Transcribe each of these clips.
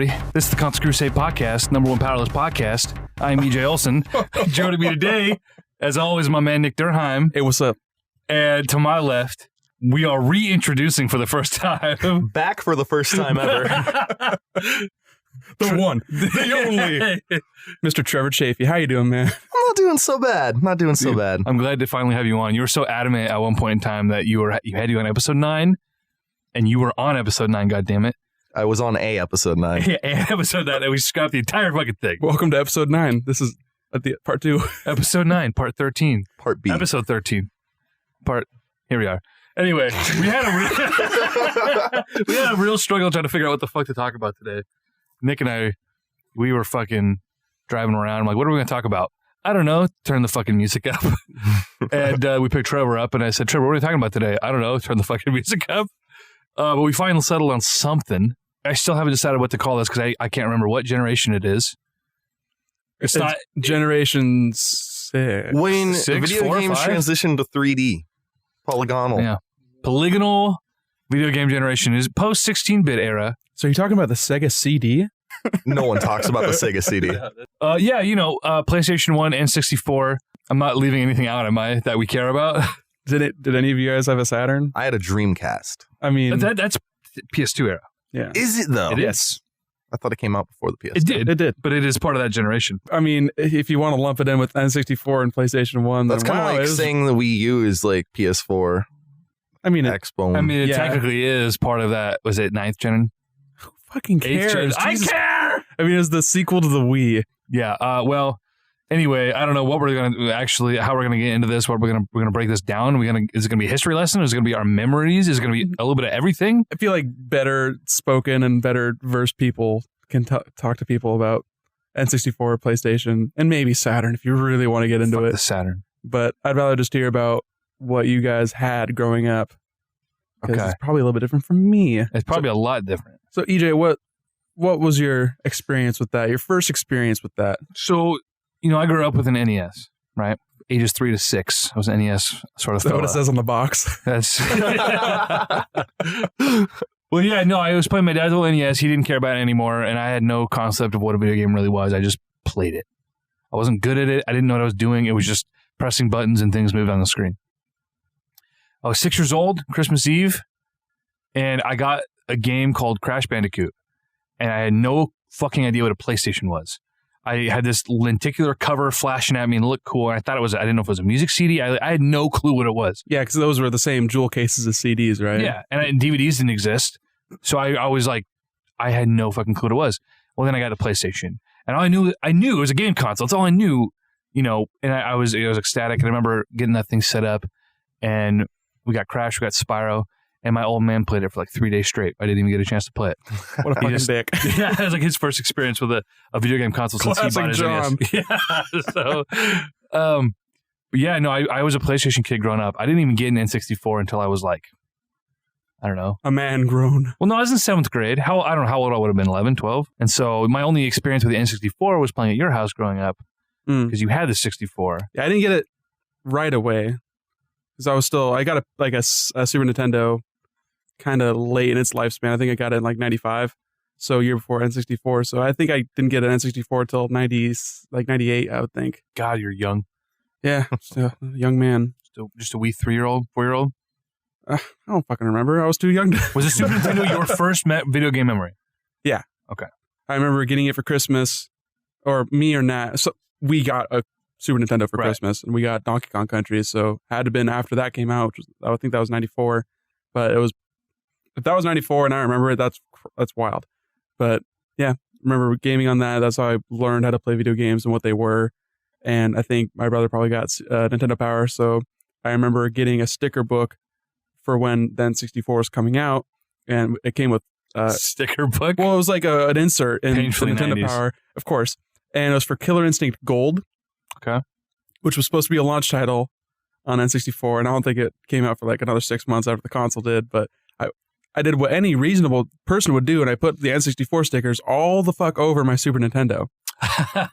everybody. This is the Crusade podcast, #1 powerless podcast. I'm EJ Olson. Joining me today, as always, my man Nick Durheim. Hey, what's up? And to my left, we are reintroducing for the first time. Back for the first time ever. The one, the only, Mr. Trevor Chafee. How you doing, man? I'm not doing so bad. Not doing so bad. I'm glad to finally have you on. You were so adamant at one point in time that you had you on episode 9, and you were on episode 9. God damn it! I was on episode 9. Yeah, episode 9, and we scrapped the entire fucking thing. Welcome to episode 9. This is the part 2. Episode 9, part 13, Part B. episode 13, part. Here we are. Anyway, we had a real struggle trying to figure out what the fuck to talk about today. Nick and I, we were fucking driving around. I'm like, what are we going to talk about? I don't know. Turn the fucking music up. And we picked Trevor up, and I said, Trevor, what are we talking about today? I don't know. Turn the fucking music up. But we finally settled on something. I still haven't decided what to call this because I can't remember what generation it is. It's not Generation 6. When 6, video 4, games 5? transitioned to 3D, polygonal. Yeah. Polygonal video game generation is post 16-bit era. So you're talking about the Sega CD? No one talks about the Sega CD. Yeah, you know, PlayStation 1 and 64. I'm not leaving anything out, am I, that we care about? Did any of you guys have a Saturn? I had a Dreamcast. I mean, That's PS2 era. yeah, Is it though? It is. I thought it came out before the PS2. It did. it did. But it is part of that generation. I mean, if you want to lump it in with N64 and PlayStation 1, That's then kind of wow, like saying the Wii U is like PS4, I mean, Xbone. I mean, it Yeah. technically is part of that. Was it 9th gen? who fucking 8th cares? gen? I Jesus. care! I mean, it's the sequel to the Wii. Yeah. Well, anyway, I don't know what we're going to actually, how we're going to get into this. What we're going to break this down. Is it going to be a history lesson? Is it going to be our memories? Is it going to be a little bit of everything? I feel like better spoken and better versed people can talk to people about N64, PlayStation, and maybe Saturn if you really want to get into Fuck it. the Saturn. But I'd rather just hear about what you guys had growing up. Because Okay. it's probably a little bit different from me. It's probably a lot different. So EJ, what was your experience with that? Your first experience with that? So, you know, I grew up with an NES, right? Ages 3 to 6. I was an NES sort of Is that what fella. it says on the box? That's well, yeah, no, I was playing my dad's old NES. He didn't care about it anymore, and I had no concept of what a video game really was. I just played it. I wasn't good at it. I didn't know what I was doing. It was just pressing buttons and things moved on the screen. I was 6 years old, Christmas Eve, and I got a game called Crash Bandicoot, and I had no fucking idea what a PlayStation was. I had this lenticular cover flashing at me and it looked cool, and I didn't know if it was a music CD. I had no clue what it was. Yeah, because those were the same jewel cases as CDs, right? Yeah, and DVDs didn't exist, so I was like, I had no fucking clue what it was. Well, then I got a PlayStation, and all I knew it was a game console. That's all I knew, you know. And I was ecstatic. And I remember getting that thing set up, and we got Crash, we got Spyro, and my old man played it for like 3 days straight. I didn't even get a chance to play it. What a fucking dick. Yeah, it was like his first experience with a video game console since he bought his Classic NES. Yeah, so, but yeah, no, I was a PlayStation kid growing up. I didn't even get an N64 until I was like, I don't know. A man grown. Well, no, I was in 7th grade. I don't know how old I would have been, 11, 12. And so my only experience with the N64 was playing at your house growing up because you had the 64. Yeah, I didn't get it right away because I got a Super Nintendo kind of late in its lifespan. I think I got it in like 95, so a year before N64. So I think I didn't get an N64 till 98, I would think. God, you're young. Yeah, a young man. Just a wee 3-year-old, 4-year-old. I don't fucking remember. I was too young. Was the Super Nintendo your first video game memory? Yeah. Okay. I remember getting it for Christmas, or me or Nat. So we got a Super Nintendo for Right. Christmas, and we got Donkey Kong Country. So had to have been after that came out, which was, I think that was 94. But if that was 94 and I remember it, that's wild. But yeah, remember gaming on that. That's how I learned how to play video games and what they were. And I think my brother probably got Nintendo Power. So I remember getting a sticker book for when the N64 was coming out, and it came with sticker book. well, it was like an insert in the Painfully Nintendo 90s. Power, of course, and it was for Killer Instinct Gold. Okay. Which was supposed to be a launch title on N64, and I don't think it came out for like another 6 months after the console did. But I did what any reasonable person would do, and I put the N64 stickers all the fuck over my Super Nintendo.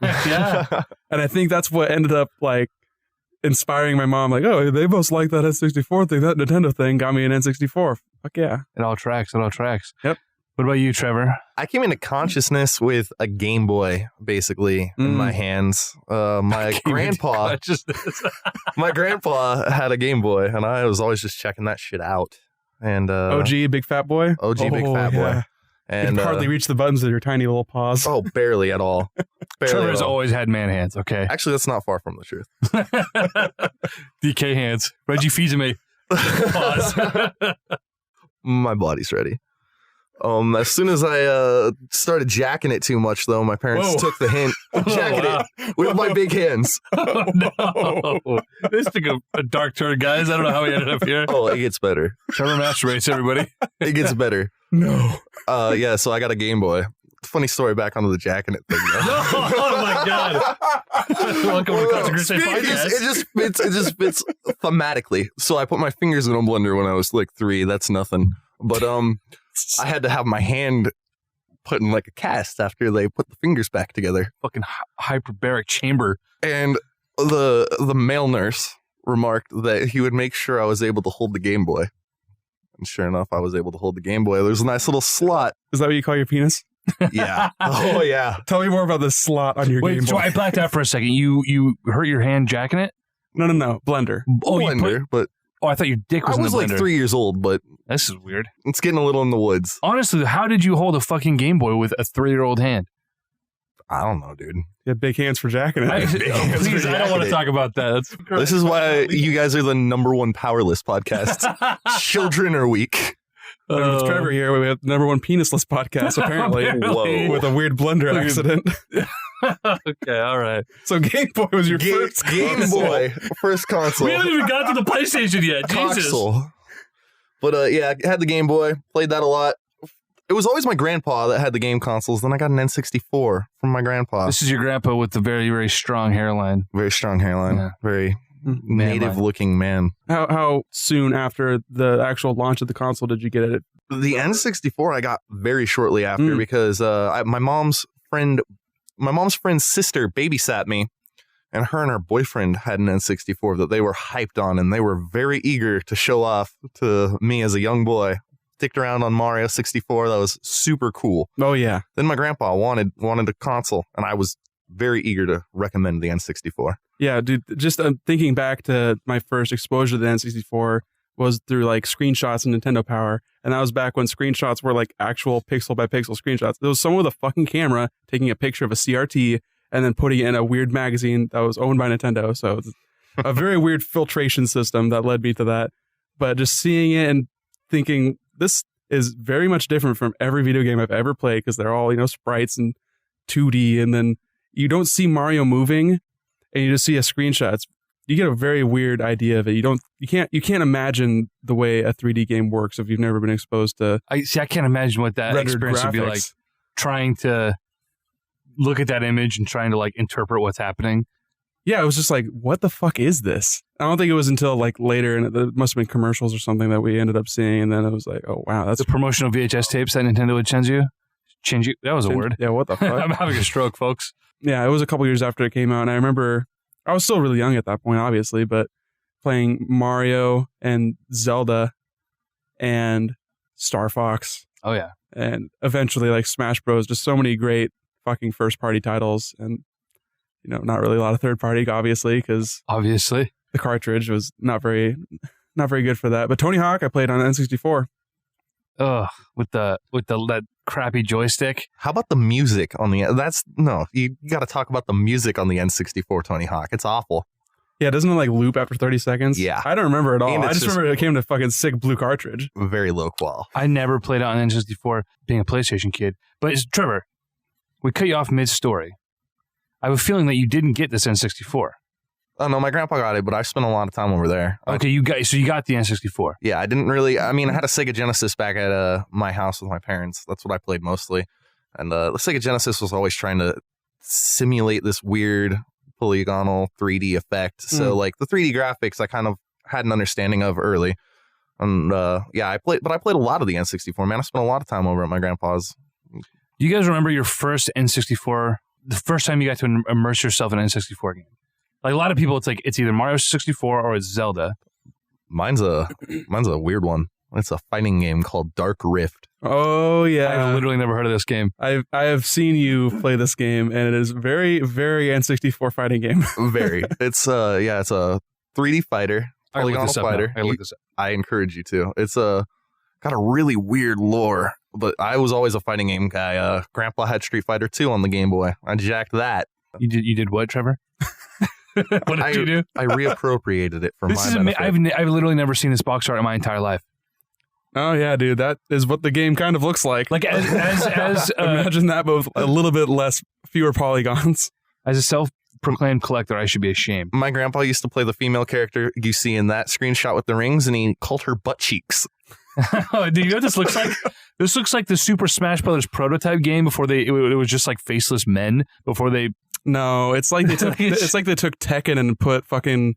Yeah. And I think that's what ended up like inspiring my mom. Like, oh, they must like that N64 thing. That Nintendo thing got me an N64. Fuck yeah. It all tracks. Yep. What about you, Trevor? I came into consciousness with a Game Boy, basically, in my hands. My grandpa had a Game Boy, and I was always just checking that shit out. And OG Big Fat Boy? OG Big Fat Boy. And you can hardly reach the buttons with your tiny little paws. Oh, barely at all. Trevor's always had man hands, okay? Actually, that's not far from the truth. DK hands. Reggie Fils-Aimé. Pause. My body's ready. As soon as I started jacking it too much, though, my parents took the hint. Jacking it with my big hands. Oh, no. This took a dark turn, guys. I don't know how we ended up here. Oh, it gets better. Trevor masturbates, everybody. It gets better. No. Yeah, so I got a Game Boy. Funny story back onto the jacking it thing, though. Oh, my God. Welcome to the Crusade podcast. It just fits thematically. So I put my fingers in a blender when I was like 3. That's nothing. But I had to have my hand put in like a cast after they put the fingers back together. Fucking hyperbaric chamber. And the male nurse remarked that he would make sure I was able to hold the Game Boy. And sure enough, I was able to hold the Game Boy. There's a nice little slot. Is that what you call your penis? Yeah. Oh, yeah. Tell me more about the slot on your Game Boy. Wait, so I blacked out for a second. You hurt your hand jacking it? No. Blender. Oh, Blender, but... Oh, I thought your dick was in the blender. I was like 3 years old, but... This is weird. It's getting a little in the woods. Honestly, how did you hold a fucking Game Boy with a 3-year-old hand? I don't know, dude. You have big hands for jacking it. Please, I don't want to talk about that. This is why you guys are the #1 powerless podcast. Children are weak. With Trevor here, we have #1 penisless podcast, apparently. Whoa. With a weird blender accident. Okay, all right. So Game Boy was your first Game Boy, first console. We haven't even got to the PlayStation yet. Jesus. Console. But yeah, I had the Game Boy, played that a lot. It was always my grandpa that had the game consoles. Then I got an N64 from my grandpa. This is your grandpa with the very, very strong hairline. Very strong hairline. Yeah. Very native-looking man. How soon after the actual launch of the console did you get it? The N64 I got very shortly after because my mom's friend's sister babysat me, and her and her boyfriend had an N64 that they were hyped on, and they were very eager to show off to me as a young boy. Sticked around on Mario 64. That was super cool. Oh, yeah. Then my grandpa wanted a console, and I was very eager to recommend the N64. Yeah, dude, just thinking back to my first exposure to the N64 was through like screenshots and Nintendo Power. And that was back when screenshots were like actual pixel by pixel screenshots. There was someone with a fucking camera taking a picture of a CRT and then putting it in a weird magazine that was owned by Nintendo. So it's a very weird filtration system that led me to that. But just seeing it and thinking, this is very much different from every video game I've ever played because they're all, sprites and 2D. And then you don't see Mario moving and you just see a screenshot. You get a very weird idea of it. You can't imagine the way a 3D game works if you've never been exposed to. I can't imagine what that experience would be like. Trying to look at that image and trying to like interpret what's happening. Yeah, it was just like, what the fuck is this? I don't think it was until like later, and it must have been commercials or something that we ended up seeing, and then it was like, oh wow, that's the promotional VHS tapes that Nintendo would change you. That was a word. Yeah, what the fuck? I'm having a stroke, folks. Yeah, it was a couple years after it came out, and I remember I was still really young at that point, obviously, but playing Mario and Zelda and Star Fox. Oh yeah, and eventually like Smash Bros. Just so many great fucking first party titles, and not really a lot of third party, obviously, because the cartridge was not very good for that. But Tony Hawk, I played on N64. Ugh, with that crappy joystick. How about the music on the? You got to talk about the music on the N64 Tony Hawk. It's awful. Yeah, doesn't it like loop after 30 seconds? Yeah, I don't remember at all. I just remember it came to fucking sick blue cartridge. Very low qual. I never played it on N64, being a PlayStation kid. But Trevor, we cut you off mid-story. I have a feeling that you didn't get this N64. Oh, no, my grandpa got it, but I spent a lot of time over there. Okay, you got the N64. Yeah, I didn't really... I mean, I had a Sega Genesis back at my house with my parents. That's what I played mostly. And the Sega Genesis was always trying to simulate this weird polygonal 3D effect. So, like, the 3D graphics I kind of had an understanding of early. And, I played a lot of the N64, man. I spent a lot of time over at my grandpa's. Do you guys remember your first N64... the first time you got to immerse yourself in an N64 game? Like a lot of people, it's either Mario 64 or it's Zelda. Mine's a weird one. It's a fighting game called Dark Rift. Oh yeah, I've literally never heard of this game. I have seen you play this game, and it is very, very N64 fighting game. Very. It's it's a 3D fighter, I look polygonal this up. fighter. I look this up. I encourage you to. It's got a really weird lore, but I was always a fighting game guy. Grandpa had Street Fighter 2 on the Game Boy. I jacked that. You did what, Trevor? What did you do? I reappropriated it for This my is benefit. I've literally never seen this box art in my entire life. Oh yeah, dude, that is what the game kind of looks like. Like as Imagine that, but with a little bit fewer polygons. as a self-proclaimed collector, I should be ashamed. My grandpa used to play the female character you see in that screenshot with the rings, and he called her butt cheeks. Oh, do you know what this looks like? This looks like the Super Smash Brothers prototype game before it was just like faceless men before they. No, it's like they took Tekken and put fucking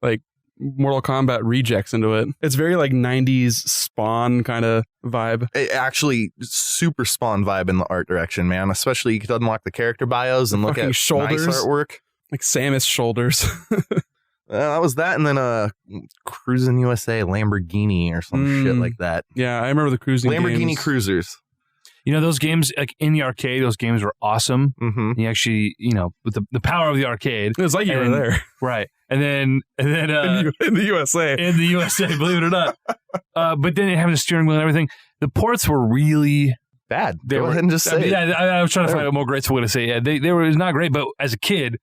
like Mortal Kombat rejects into it. It's very like 90s Spawn kind of vibe. It actually super Spawn vibe in the art direction, man. Especially you could unlock the character bios and look fucking at shoulders. nice artwork. Like Samus shoulders. That was that, and then Cruising USA Lamborghini or some shit like that. Yeah, I remember the cruising Lamborghini games. Cruisers. You know, those games like in the arcade, those games were awesome. Mm-hmm. You actually, with the power of the arcade, It was like you were there. right? And then in the USA. in the USA, believe it or not. But then having a steering wheel and everything, the ports were really Bad. They Go were, ahead and just say it. Yeah, I was trying to find a more graceful way to say it. Yeah, they were. It was not great, but as a kid, it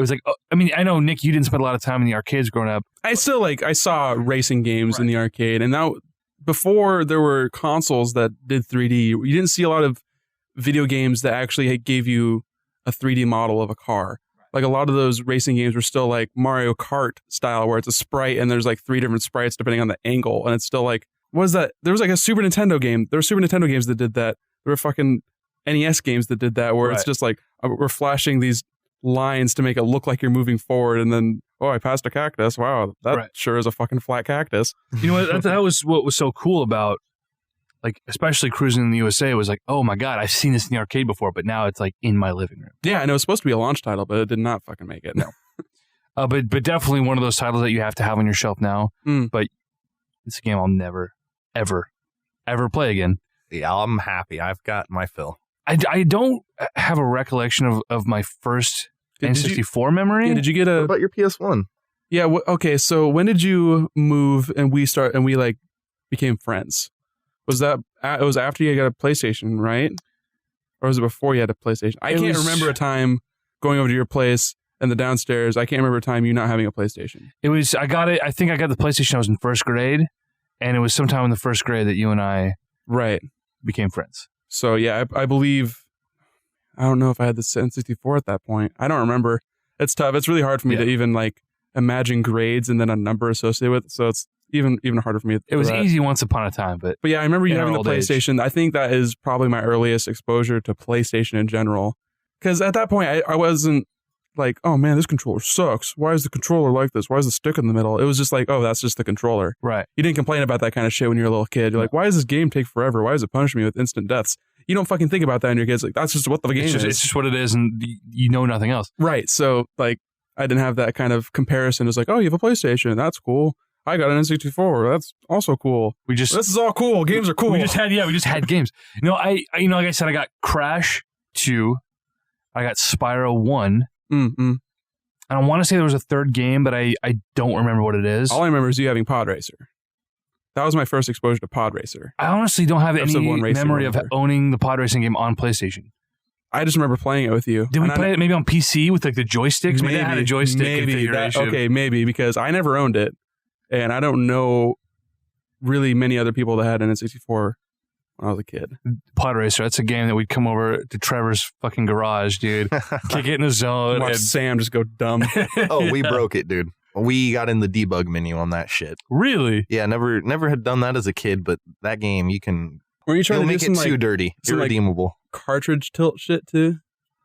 was like. I mean, I know Nick, you didn't spend a lot of time in the arcades growing up. I saw racing games in the arcade, and now before there were consoles that did 3D, you didn't see a lot of video games that actually gave you a 3D model of a car. Like a lot of those racing games were still like Mario Kart style, where it's a sprite and there's like 3 different sprites depending on the angle, and it's still like, what is that? There was like a Super Nintendo game. There were Super Nintendo games that did that. There were fucking NES games that did that, where it's just like we're flashing these lines to make it look like you're moving forward, and then I passed a cactus. Wow, that sure is a fucking flat cactus. You know what? That was what was so cool about, like, especially Cruising in the USA was like, oh my god, I've seen this in the arcade before, but now it's like in my living room. Yeah, I know it was supposed to be a launch title, but it did not fucking make it. No. But definitely one of those titles that you have to have on your shelf now. But it's a game I'll never, ever, ever play again. Yeah, I'm happy. I've got my fill. I don't have a recollection of my first N64 memory. Yeah, did you get What about your PS1? Yeah. Okay. So when did you move and we like became friends? Was that it was after you got a PlayStation, right? Or was it before you had a PlayStation? I can't remember a time going over to your place and the downstairs. I can't remember a time you not having a PlayStation. It was. I got it. I think I got the PlayStation. I was in first grade, and it was sometime in the first grade that you and I became friends. So yeah, I believe. I don't know if I had the N64 at that point. I don't remember. It's tough. It's really hard for me to even like imagine grades and then a number associated with it. So it's even harder for me. It was easy once upon a time, but yeah, I remember you having the PlayStation. Age. I think that is probably my earliest exposure to PlayStation in general. Because at that point, I wasn't like, oh man, this controller sucks. Why is the controller like this? Why is the stick in the middle? It was just like, oh, that's just the controller. Right. You didn't complain about that kind of shit when you were a little kid. You're like, why does this game take forever? Why does it punish me with instant deaths? You don't fucking think about that in your kids. Like, that's just what the game is. It's just what it is, and you know nothing else. Right. So, like, I didn't have that kind of comparison. It's like, oh, you have a PlayStation. That's cool. I got an N64. That's also cool. This is all cool. Games are cool. We just had games. Like I said, I got Crash 2. I got Spyro 1. Mm-hmm. I don't want to say there was a third game, but I don't remember what it is. All I remember is you having Pod Racer. That was my first exposure to Pod Racer. I honestly don't have any memory of owning the pod racing game on PlayStation. I just remember playing it with you. Did we play it maybe on PC with like the joysticks? Maybe I had a joystick configuration. Maybe, because I never owned it. And I don't know really many other people that had an N64 when I was a kid. Pod Racer, that's a game that we'd come over to Trevor's fucking garage, dude. Kick it in the zone. Watch Sam just go dumb. Oh, we broke it, dude. We got in the debug menu on that shit. Really? Yeah, never had done that as a kid, but that game you can. Were you trying to make do it too dirty? Irredeemable. Cartridge tilt shit too?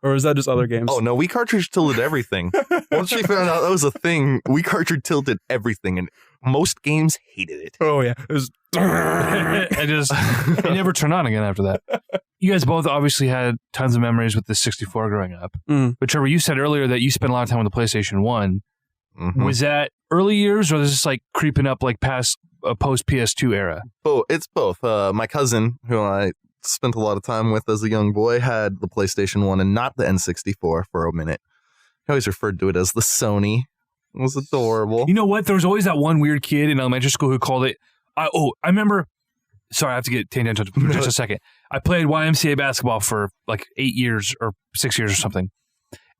Or is that just other games? Oh no, we cartridge tilted everything. Once we found out that was a thing, we cartridge tilted everything, and most games hated it. Oh yeah, it was. It never turned on again after that. You guys both obviously had tons of memories with the 64 growing up. But Trevor, you said earlier that you spent a lot of time with the PlayStation 1. Mm-hmm. Was that early years, or was this like creeping up like past a post PS2 era? Oh, it's both. My cousin, who I spent a lot of time with as a young boy, had the PlayStation 1 and not the N64 for a minute. He always referred to it as the Sony. It was adorable. You know what? There was always that one weird kid in elementary school who called it. I remember. Sorry, I have to get tangential for just a second. I played YMCA basketball for like 8 years or 6 years or something,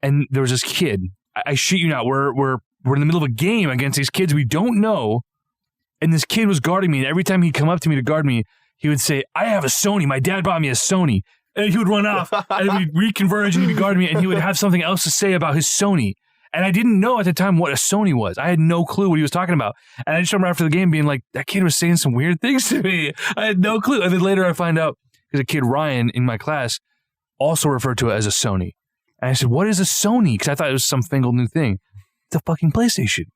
and there was this kid. I shit you not. We're in the middle of a game against these kids we don't know, and this kid was guarding me. And every time he'd come up to me to guard me, he would say, "I have a Sony. My dad bought me a Sony." And he would run off, and we'd reconverge, and he'd guard me, and he would have something else to say about his Sony. And I didn't know at the time what a Sony was. I had no clue what he was talking about. And I just remember after the game being like, that kid was saying some weird things to me. I had no clue. And then later I find out, because a kid, Ryan, in my class, also referred to it as a Sony. And I said, what is a Sony? Because I thought it was some fangled new thing. It's a fucking PlayStation.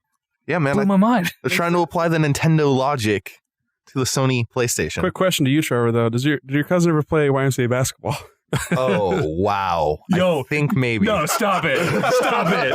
Yeah, man. Blew my mind. They're trying to apply the Nintendo logic to the Sony PlayStation. Quick question to you, Trevor, though. Did your cousin ever play YMCA basketball? Oh, wow. Yo, I think maybe. No, stop it. Stop it.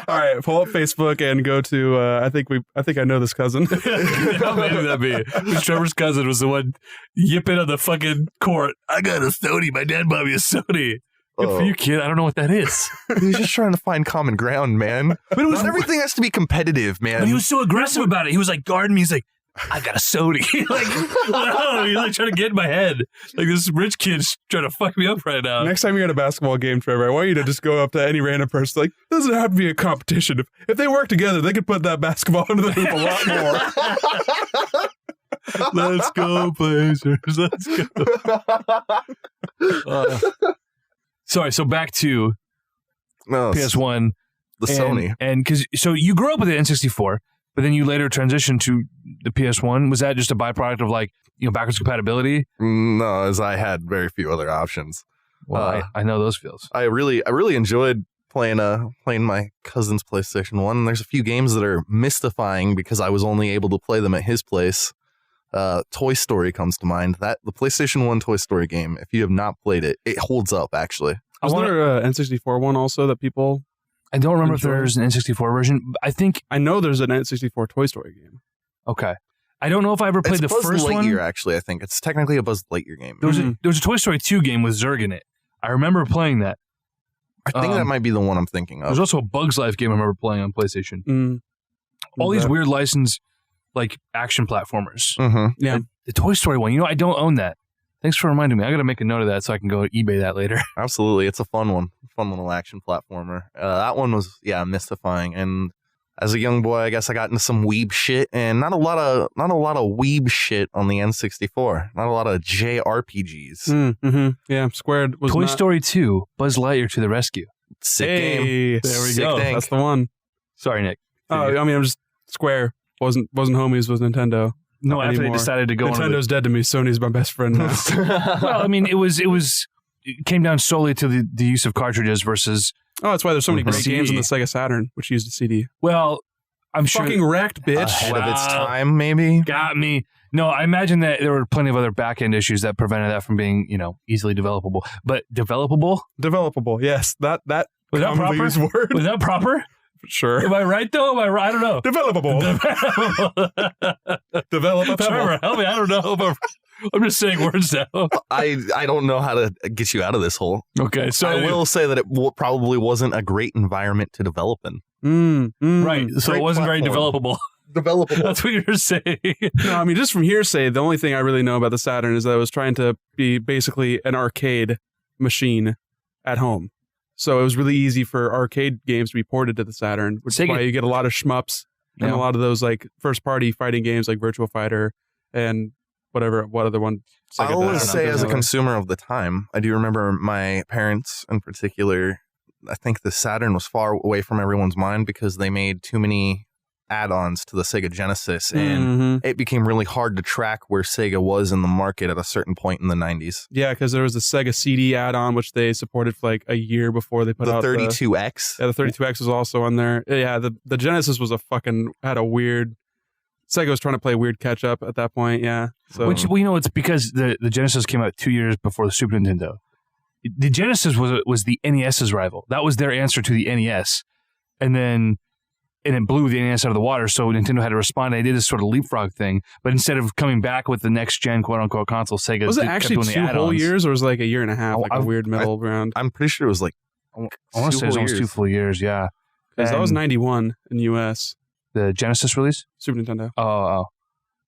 All right, pull up Facebook and go to, I think I know this cousin. How many would that be? Because Trevor's cousin was the one yipping on the fucking court. I got a Sony. My dad bought me a Sony. Good for you, kid. I don't know what that is. He was just trying to find common ground, man. But it was Not everything has to be competitive, man. But he was so aggressive about it. He was like guarding me. He's like, I got a Sony. Like, wow, he's like trying to get in my head. Like this rich kid's trying to fuck me up right now. Next time you're at a basketball game, Trevor, I want you to just go up to any random person. Like, it doesn't have to be a competition. If they work together, they could put that basketball into the hoop a lot more. Let's go, Blazers. Let's go. Sorry, so back to PS1. The Sony. And because, so you grew up with the N64, but then you later transitioned to the PS1. Was that just a byproduct of like, backwards compatibility? No, as I had very few other options. Well, I know those feels. I really enjoyed playing my cousin's PlayStation 1. There's a few games that are mystifying because I was only able to play them at his place. Toy Story comes to mind. That the PlayStation 1 Toy Story game, if you have not played it, it holds up actually. Was there an N64 one also that people... I don't remember if there's an N64 version. I know there's an N64 Toy Story game. Okay. I don't know if I ever played the Buzz first one. Lightyear, actually, I think. It's technically a Buzz Lightyear game. There was a Toy Story 2 game with Zurg in it. I remember playing that. I think that might be the one I'm thinking of. There's also a Bugs Life game I remember playing on PlayStation. All these weird licensed like action platformers. Mm-hmm. Yeah. The Toy Story one, I don't own that. Thanks for reminding me. I got to make a note of that so I can go eBay that later. Absolutely. It's a fun one. Fun little action platformer. That one was, mystifying. And as a young boy, I guess I got into some weeb shit, and not a lot of weeb shit on the N64. Not a lot of JRPGs. Mm-hmm. Yeah, Squared was Toy Story 2, Buzz Lightyear to the rescue. Sick game. There we Sick go. Dank. That's the one. Sorry, Nick. I'm just Square. Wasn't homies with Nintendo. No, after anymore. they decided to go Nintendo's dead to me. Sony's my best friend now. Well, it came down solely to the use of cartridges versus... Oh, that's why there's so many great CD. games on the Sega Saturn, which used a CD. Well, I'm sure... Fucking wrecked, bitch. Ahead of its time, maybe? Got me. No, I imagine that there were plenty of other back-end issues that prevented that from being, easily developable. But developable? Developable, yes. That Was that commonly proper? used word. Was that proper? Sure. Am I right, though? Am I right? I don't know. Developable. Developable. Trevor, help me. I don't know. I'm just saying words now. I don't know how to get you out of this hole. Okay, so I will say that it probably wasn't a great environment to develop in. Right, so Great it wasn't very platform. developable. Developable. That's what you're saying. No, I mean, just from hearsay, the only thing I really know about the Saturn is that it was trying to be basically an arcade machine at home. So it was really easy for arcade games to be ported to the Saturn, which is why you get a lot of shmups and a lot of those like first-party fighting games like Virtua Fighter and what other one. I always say as a consumer of the time, I do remember my parents in particular, I think the Saturn was far away from everyone's mind because they made too many add-ons to the Sega Genesis, and it became really hard to track where Sega was in the market at a certain point in the 90s. Yeah, because there was the Sega CD add-on, which they supported for like a year before they put out the 32X. The 32X was also on there. Yeah, the Genesis was had a weird... Sega was trying to play weird catch-up at that point, yeah. So. Which, it's because the Genesis came out 2 years before the Super Nintendo. The Genesis was the NES's rival. That was their answer to the NES. And then and it blew the NES out of the water. So Nintendo had to respond. They did this sort of leapfrog thing, but instead of coming back with the next gen quote unquote console, Sega was it actually kept doing 2 the whole add-ons. years, or was it like a year and a half, like a weird middle ground? I'm pretty sure it was like I want to say it was almost 2 full years. Yeah, Because that was And 91 in US, the Genesis release. Super Nintendo. Oh.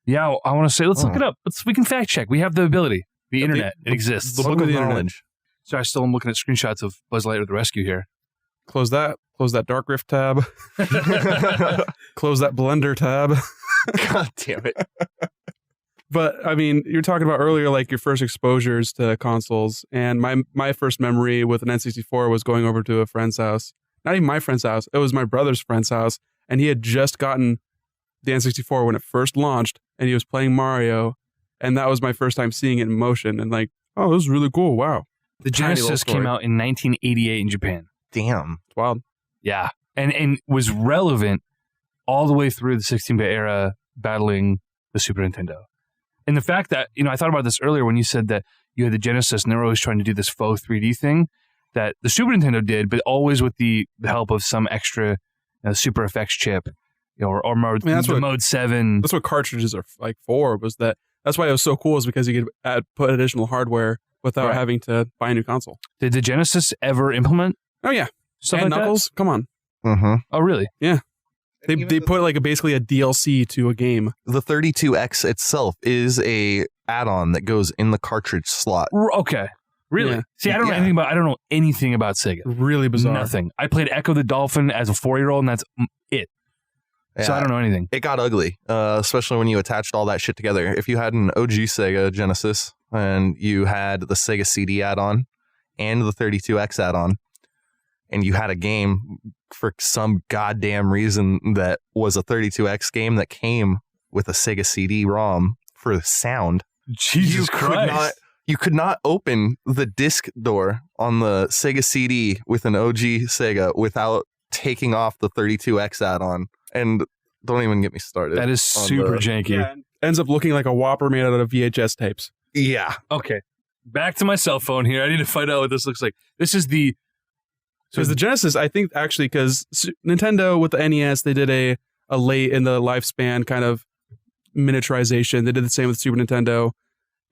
Yeah, I want to say, let's look it up. We can fact check. We have the ability. The internet. It exists. The book of the internet. knowledge. So I still am looking at screenshots of Buzz Lightyear the Rescue here. Close that Dark Rift tab. Close that Blender tab. God damn it. But I mean, you were talking about earlier, like your first exposures to consoles, and my first memory with an N64 was going over to a friend's house. Not even my friend's house; it was my brother's friend's house, and he had just gotten the N64 when it first launched, and he was playing Mario, and that was my first time seeing it in motion, and like, oh, this is really cool! Wow, The Tiny little Genesis came story. out in 1988 in Japan. Damn. It's wild. Yeah. And was relevant all the way through the 16-bit era battling the Super Nintendo. And the fact that, I thought about this earlier when you said that you had the Genesis and they were always trying to do this faux 3D thing that the Super Nintendo did, but always with the help of some extra Super Effects chip, or mode, that's what- Mode 7. That's what cartridges are like for. That's why it was so cool, is because you could put additional hardware without Right. having to buy a new console. Did the Genesis ever implement Oh yeah, stuff and like Knuckles. Come on, Mm-hmm. that? Oh, really? they put like basically a DLC to a game. The 32X itself is a add-on that goes in the cartridge slot. Okay. Really? Yeah. See, I don't know anything about Sega. Really bizarre. Nothing. I played Echo the Dolphin as a 4-year-old, and that's it. So I don't know anything. It got ugly, especially when you attached all that shit together. If you had an OG Sega Genesis and you had the Sega CD add-on and the 32X add-on, and you had a game for some goddamn reason that was a 32X game that came with a Sega CD-ROM for sound, Jesus Christ. you could not open the disc door on the Sega CD with an OG Sega without taking off the 32X add-on. And don't even get me started. That is on super the- janky. Yeah, ends up looking like a Whopper made out of VHS tapes. Yeah. Okay. Back to my cell phone here. I need to find out what this looks like. This is the... Because the Genesis, I think actually, because Nintendo with the NES, they did a late in the lifespan kind of miniaturization. They did the same with Super Nintendo,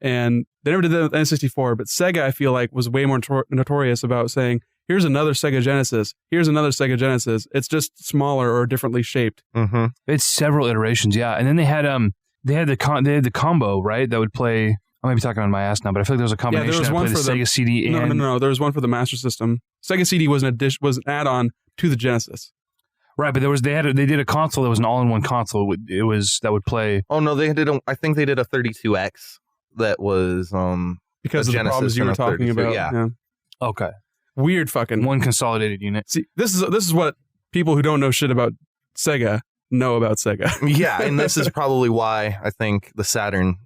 and they never did that with N64. But Sega, I feel like, was way more notorious about saying, "Here's another Sega Genesis. Here's another Sega Genesis. It's just smaller or differently shaped." Mm-hmm. It's several iterations, yeah. And then they had the combo, right? That would play... I might be talking on my ass now, but I feel like there was a combination was that one played the for the- Sega CD and... No. There was one for the Master System. Sega CD was an add-on to the Genesis. Right, but they did a console that was an all-in-one console. It was that would play... Oh no, I think they did a 32X that was Because a of the Genesis problems you and were a talking 32, about. yeah. Okay. Weird fucking. One consolidated unit. See, this is what people who don't know shit about Sega know about Sega. yeah, and this is probably why I think the Saturn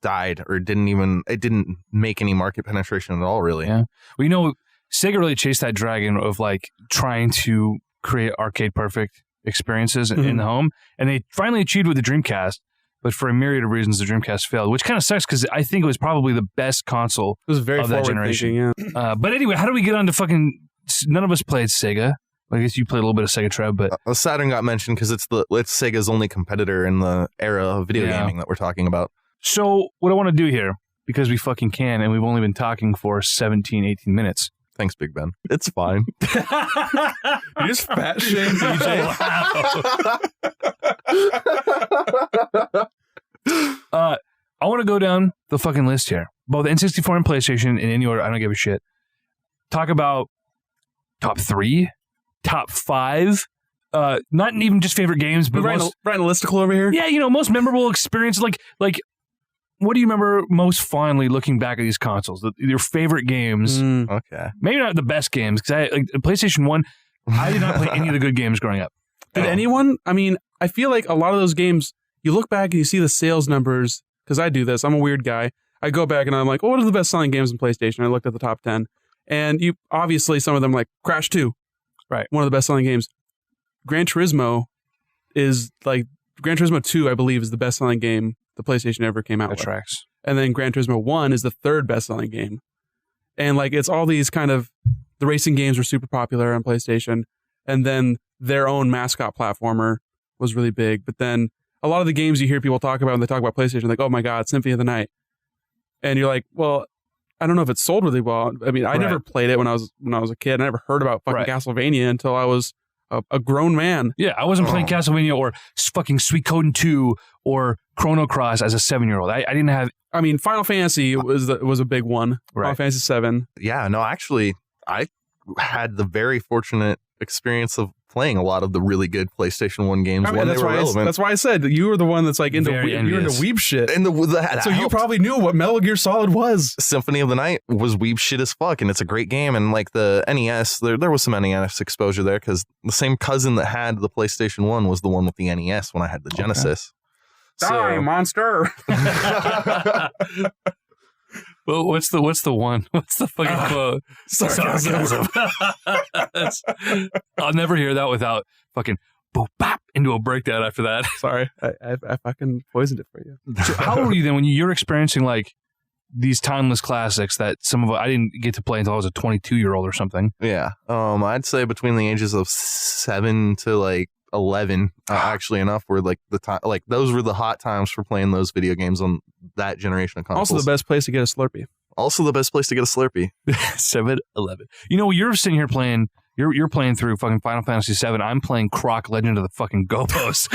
died or didn't make any market penetration at all, really. Yeah. Well, Sega really chased that dragon of like trying to create arcade perfect experiences in the home, and they finally achieved with the Dreamcast. But for a myriad of reasons, the Dreamcast failed, which kind of sucks because I think it was probably the best console It was very of that forward generation. thinking, yeah. But anyway, how do we get on to fucking? None of us played Sega. I guess you played a little bit of Sega Trev, but The Saturn got mentioned because it's Sega's only competitor in the era of video Yeah. gaming that we're talking about. so what I want to do here, because we fucking can, and we've only been talking for 17, 18 minutes. Thanks, Big Ben. It's fine. You just fat shame DJ. I want to go down the fucking list here. Both N64 and PlayStation in any order. I don't give a shit. Talk about top 3, top 5. Not even just favorite games, but Brian most, Listicle over here. yeah, most memorable experience. Like, what do you remember most fondly looking back at these consoles? Your favorite games. Okay. Maybe not the best games, because PlayStation 1, I did not play any of the good games growing up. Did anyone? I mean, I feel like a lot of those games, you look back and you see the sales numbers, because I do this. I'm a weird guy. I go back and I'm like, oh, what are the best selling games in PlayStation? I looked at the top 10. And you obviously, some of them like Crash 2. Right. One of the best selling games. Gran Turismo 2, I believe, is the best selling game the PlayStation ever came out That with. tracks. And then Gran Turismo 1 is the third best selling game. And like, it's all these kind of, the racing games were super popular on PlayStation. And then their own mascot platformer was really big. But then a lot of the games you hear people talk about when they talk about PlayStation, like, oh my God, Symphony of the Night. And you're like, well, I don't know if it sold really well. I mean, I never played it when I was a kid. I never heard about fucking Castlevania until I was a grown man. Yeah, I wasn't playing Castlevania or fucking Suikoden 2 or Chrono Cross as a 7-year-old. I didn't have... I mean, Final Fantasy was a big one. Final Fantasy 7. Yeah, no, actually, I had the very fortunate experience of playing a lot of the really good PlayStation 1 games when they were relevant. That's why I said that you were the one that's like you're into weeb shit. And so you probably knew what Metal Gear Solid was. Symphony of the Night was weeb shit as fuck, and it's a great game. And like the NES, there was some NES exposure there because the same cousin that had the PlayStation 1 was the one with the NES when I had the Genesis. Die, monster! Well, what's the one? What's the fucking quote? Sarcasm. I'll never hear that without fucking boop bop into a breakdown after that. Sorry, I fucking poisoned it for you. So how old were you then when you're experiencing like these timeless classics that I didn't get to play until I was a 22-year-old or something? Yeah, I'd say between the ages of 7 to like 11, actually enough, were like the time, like those were the hot times for playing those video games on that generation of consoles. Also the best place to get a Slurpee. 7-11. You know, you're sitting here playing. You're playing through fucking Final Fantasy 7. I'm playing Croc Legend of the fucking Gopos.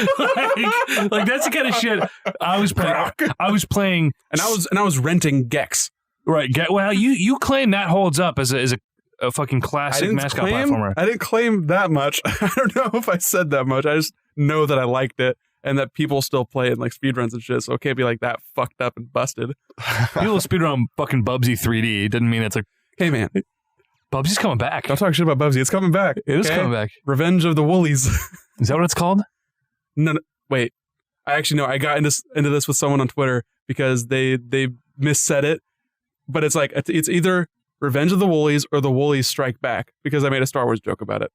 like that's the kind of shit I was playing. I was playing, and I was renting Gex. Right. Well, you claim that holds up as a fucking classic mascot platformer. I didn't claim that much. I don't know if I said that much. I just know that I liked it and that people still play it in like speedruns and shit. So it can't be like that fucked up and busted. People speedrun fucking Bubsy 3D. It doesn't mean it's like, hey man, Bubsy's coming back. Don't talk shit about Bubsy. It's coming back. It is coming back. Revenge of the Woolies. Is that what it's called? No, wait. I actually know. I got into this with someone on Twitter because they missaid it, but it's like it's either Revenge of the Woolies or the Woolies Strike Back because I made a Star Wars joke about it.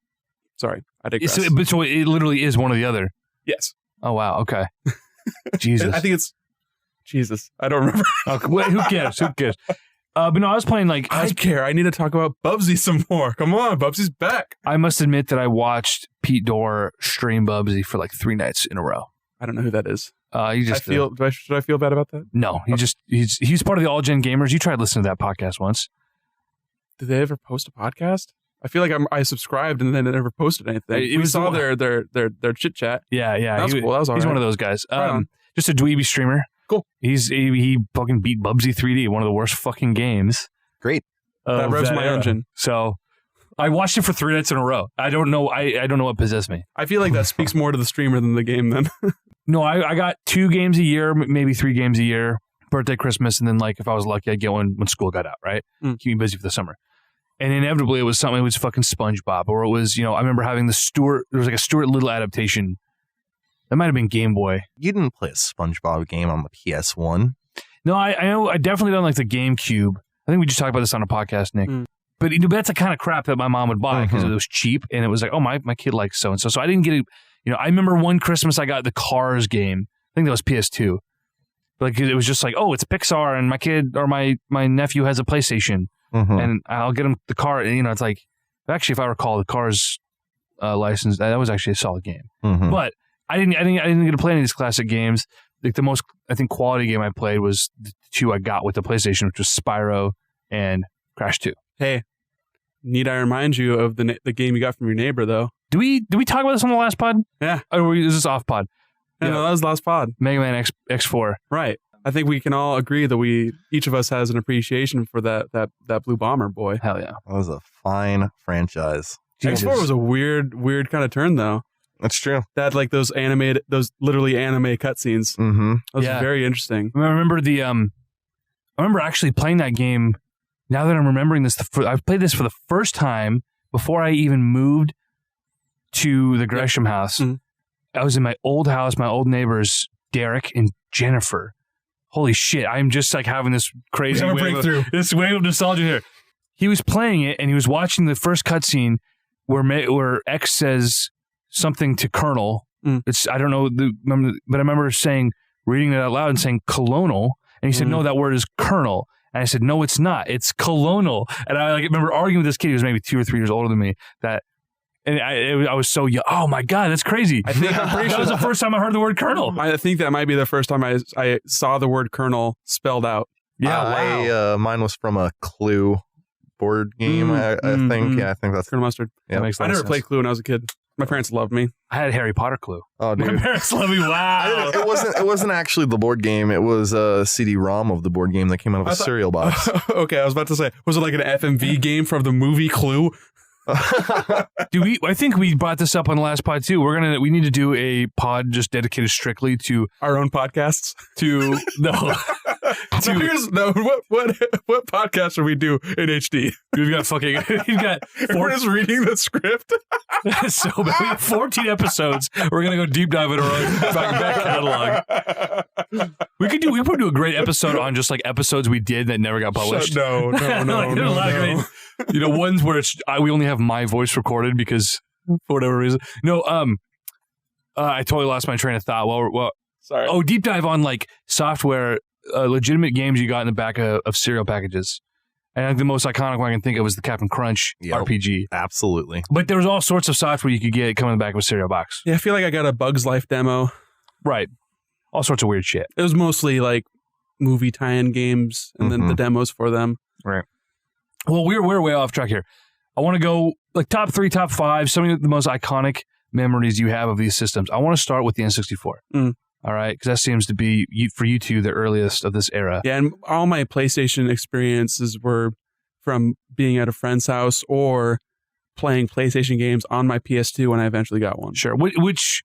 Sorry, I digress. So it literally is one or the other. Yes. Oh wow. Okay. Jesus. I think it's Jesus. I don't remember. Okay, wait, who cares? Who cares? But no, I was playing like I care. I need to talk about Bubsy some more. Come on, Bubsy's back. I must admit that I watched Pete Dorr stream Bubsy for like 3 nights in a row. I don't know who that is. You just should I feel bad about that? No, he's part of the All Gen Gamers. You tried listening to that podcast once. Did they ever post a podcast? I feel like I subscribed and then they never posted anything. We saw their chit chat. Yeah. That's cool. That was all he's right. one of those guys. Right just a dweeby streamer. Cool. He fucking beat Bubsy 3D, one of the worst fucking games. Great. That revs my engine. So I watched it for 3 nights in a row. I don't know. I don't know what possessed me. I feel like that speaks more to the streamer than the game then. No, I got 2 games a year, maybe 3 games a year, birthday, Christmas, and then like if I was lucky, I'd get one when school got out, right? Keep me busy for the summer. And inevitably it was something, it was fucking SpongeBob, or it was, I remember having there was like a Stuart Little adaptation. That might have been Game Boy. You didn't play a SpongeBob game on the PS1? No, I know. I definitely done like the GameCube. I think we just talked about this on a podcast, Nick. But that's the kind of crap that my mom would buy because it was cheap, and it was like, oh, my kid likes so and so. So I didn't get it. I remember one Christmas I got the Cars game. I think that was PS2. Like it was just like, oh, it's Pixar, and my kid or my nephew has a PlayStation, and I'll get him the car. And, it's like, actually, if I recall, the Cars license that was actually a solid game. But I didn't get to play any of these classic games. Like the most, I think, quality game I played was the 2 I got with the PlayStation, which was Spyro and Crash 2. Hey, need I remind you of the game you got from your neighbor, though? Do we talk about this on the last pod? Yeah. Or is this off pod? Yeah, no, that was the last pod. Mega Man X4. Right. I think we can all agree that each of us has an appreciation for that Blue Bomber boy. Hell yeah. That was a fine franchise. X4 was a weird kind of turn, though. That's true. That like those literally anime cutscenes. That was very interesting. I remember actually playing that game. Now that I'm remembering this, I've played this for the first time before I even moved to the Gresham house. I was in my old house, my old neighbors, Derek and Jennifer. Holy shit. I'm just like having this crazy wave of nostalgia here. He was playing it and he was watching the first cutscene where X says something to Colonel. It's, I don't know, but I remember reading it out loud and saying colonel. And he said, no, that word is colonel. And I said, no, it's not. It's colonel. And I remember arguing with this kid who was maybe 2 or 3 years older than me that And I was so young. Oh my God, that's crazy. I think I'm pretty that sure was the first time I heard the word kernel. I think that might be the first time I saw the word kernel spelled out. Yeah, wow. Mine was from a Clue board game, I think. Yeah, I think that's Kernel Mustard. Yeah. That makes I a lot of never sense. played Clue when I was a kid. My parents loved me. I had Harry Potter Clue. Oh, My dude. parents love me. Wow. It wasn't actually the board game. It was a CD-ROM of the board game that came out of a cereal box. Okay, I was about to say, was it like an FMV game from the movie Clue? Dude, I think we brought this up on the last pod too. We need to do a pod just dedicated strictly to Our own podcasts? What podcast should we do in HD? We've got We're just reading the script. so bad. We have 14 episodes. We're gonna go deep dive into our own back catalog. We could do a great episode on just like episodes we did that never got published. No. Great, ones where we only have my voice recorded because for whatever reason. No, I totally lost my train of thought. Well, sorry. Oh, deep dive on like software, legitimate games you got in the back of cereal packages. And I think the most iconic one I can think of was the Captain Crunch RPG. Absolutely. But there was all sorts of software you could get coming in the back of a cereal box. Yeah, I feel like I got a Bug's Life demo. Right. All sorts of weird shit. It was mostly like movie tie-in games and then the demos for them. Right. Well, we're way off track here. I want to go like top 3, top 5, some of the most iconic memories you have of these systems. I want to start with the N64. All right, because that seems to be, for you two, the earliest of this era. Yeah, and all my PlayStation experiences were from being at a friend's house or playing PlayStation games on my PS2 when I eventually got one. Sure, which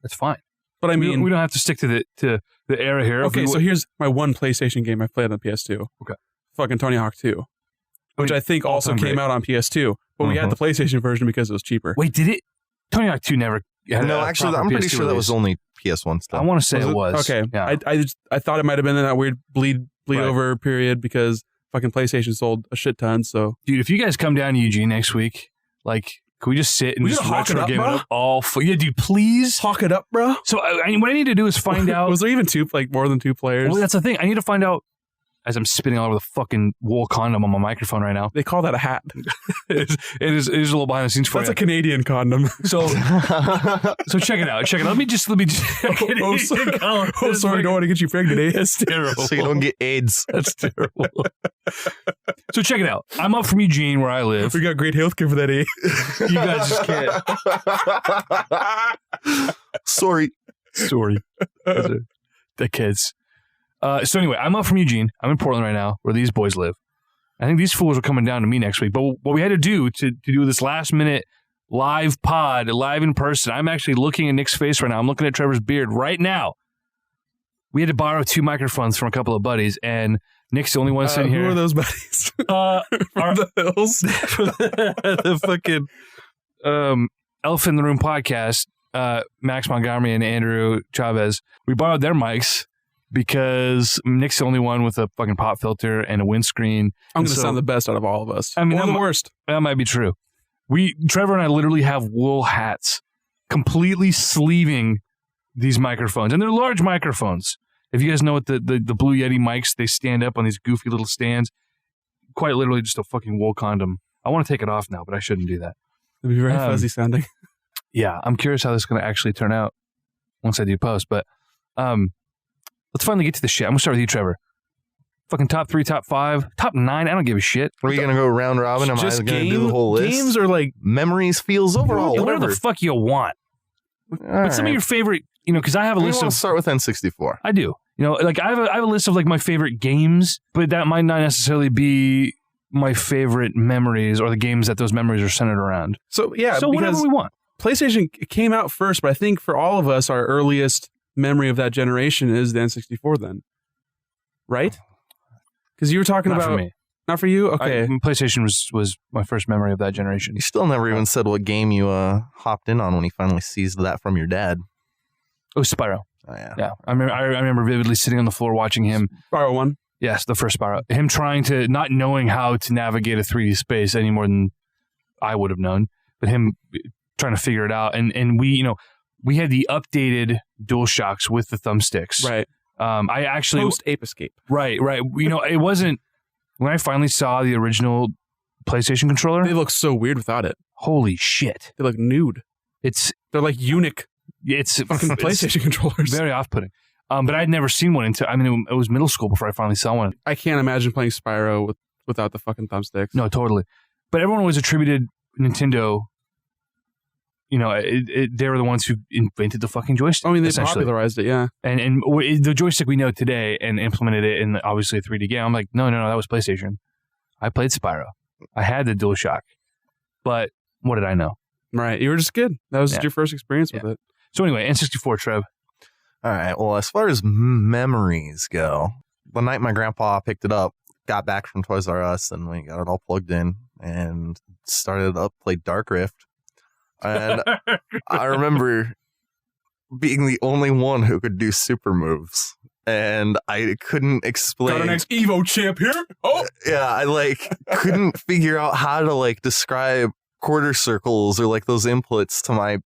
that's fine. But I mean, we don't have to stick to the era here. Okay, so here's my one PlayStation game I played on PS2. Okay. Fucking Tony Hawk 2, which I think also came out on PS2, but we had the PlayStation version because it was cheaper. Wait, did it? Tony Hawk 2 never had No, a actually, proper I'm pretty PS2 sure that was release. only PS1 stuff. I want to say it was. Okay. Yeah. I thought it might have been in that weird bleed Right. over period because fucking PlayStation sold a shit ton. So, Dude, if you guys come down to Eugene next week, like, can we just sit and We just gonna hawk it retro up, game it bro? up all? Yeah, dude, please. hawk it up, bro. So what I need to do is find out. Was there even more than 2 players? Well, that's the thing. I need to find out. As I'm spitting all over the fucking wool condom on my microphone right now. They call that a hat. it is a little behind the scenes for That's you. a Canadian condom. So check it out. Let me just. Sorry, don't want to get you pregnant, eh? That's terrible. So you don't get AIDS. That's terrible. So check it out. I'm up from Eugene, where I live. We got great healthcare for that, eh? You guys just can't. Sorry. The kids. So anyway, I'm up from Eugene. I'm in Portland right now, where these boys live. I think these fools are coming down to me next week. But what we had to do to do this last minute live pod, live in person, I'm actually looking at Nick's face right now. I'm looking at Trevor's beard right now. We had to borrow 2 microphones from a couple of buddies, and Nick's the only one sitting here. Who are those buddies? From the hills? the fucking Elephant in the Room podcast, Max Montgomery and Andrew Chavez. We borrowed their mics because Nick's the only one with a fucking pop filter and a windscreen. I'm going to sound the best out of all of us. I mean, or the worst. That might be true. Trevor and I literally have wool hats completely sleeving these microphones. And they're large microphones. If you guys know what the Blue Yeti mics, they stand up on these goofy little stands. Quite literally just a fucking wool condom. I want to take it off now, but I shouldn't do that. It'd be very fuzzy sounding. Yeah, I'm curious how this is going to actually turn out once I do post. But let's finally get to the shit. I'm going to start with you, Trevor. Fucking top 3, top 5, top 9. I don't give a shit. Are we going to go round robin? Am I going to do the whole list? Games are like memories, feels, overall. Whatever the fuck you want. But some of your favorite, because I have a list of... I'll start with N64. I do. Like I have a list of like my favorite games, but that might not necessarily be my favorite memories or the games that those memories are centered around. So, yeah. So whatever we want. PlayStation came out first, but I think for all of us, our earliest memory of that generation is the N64 then. Right? Because you were talking Not about... for me. Not for you? Okay. PlayStation was my first memory of that generation. You still never even said what game you hopped in on when he finally seized that from your dad. Oh, Spyro. Oh, yeah. Yeah. I remember vividly sitting on the floor watching him. Spyro 1? Yes, the first Spyro. Him trying to, not knowing how to navigate a 3D space any more than I would have known, but him trying to figure it out. And we, we had the updated DualShocks with the thumbsticks. Right. I actually... Post Ape Escape. Right. It wasn't... When I finally saw the original PlayStation controller... They look so weird without it. Holy shit! They look nude. They're like eunuch. It's fucking PlayStation controllers. Very off-putting. But I'd never seen one until it was middle school before I finally saw one. I can't imagine playing Spyro without the fucking thumbsticks. No, totally. But everyone always attributed Nintendo. They were the ones who invented the fucking joystick. I mean, they popularized it, yeah. And the joystick we know today and implemented it in obviously a 3D game. I'm like, no, that was PlayStation. I played Spyro. I had the DualShock. But what did I know? Right. You were just good. That was your first experience with it. So anyway, N64, Trev. All right. Well, as far as memories go, the night my grandpa picked it up, got back from Toys R Us, and we got it all plugged in and started up, played Dark Rift. And I remember being the only one who could do super moves. And I couldn't explain. Got an next Evo champ here? Oh! Yeah, I couldn't figure out how to describe quarter circles or those inputs to my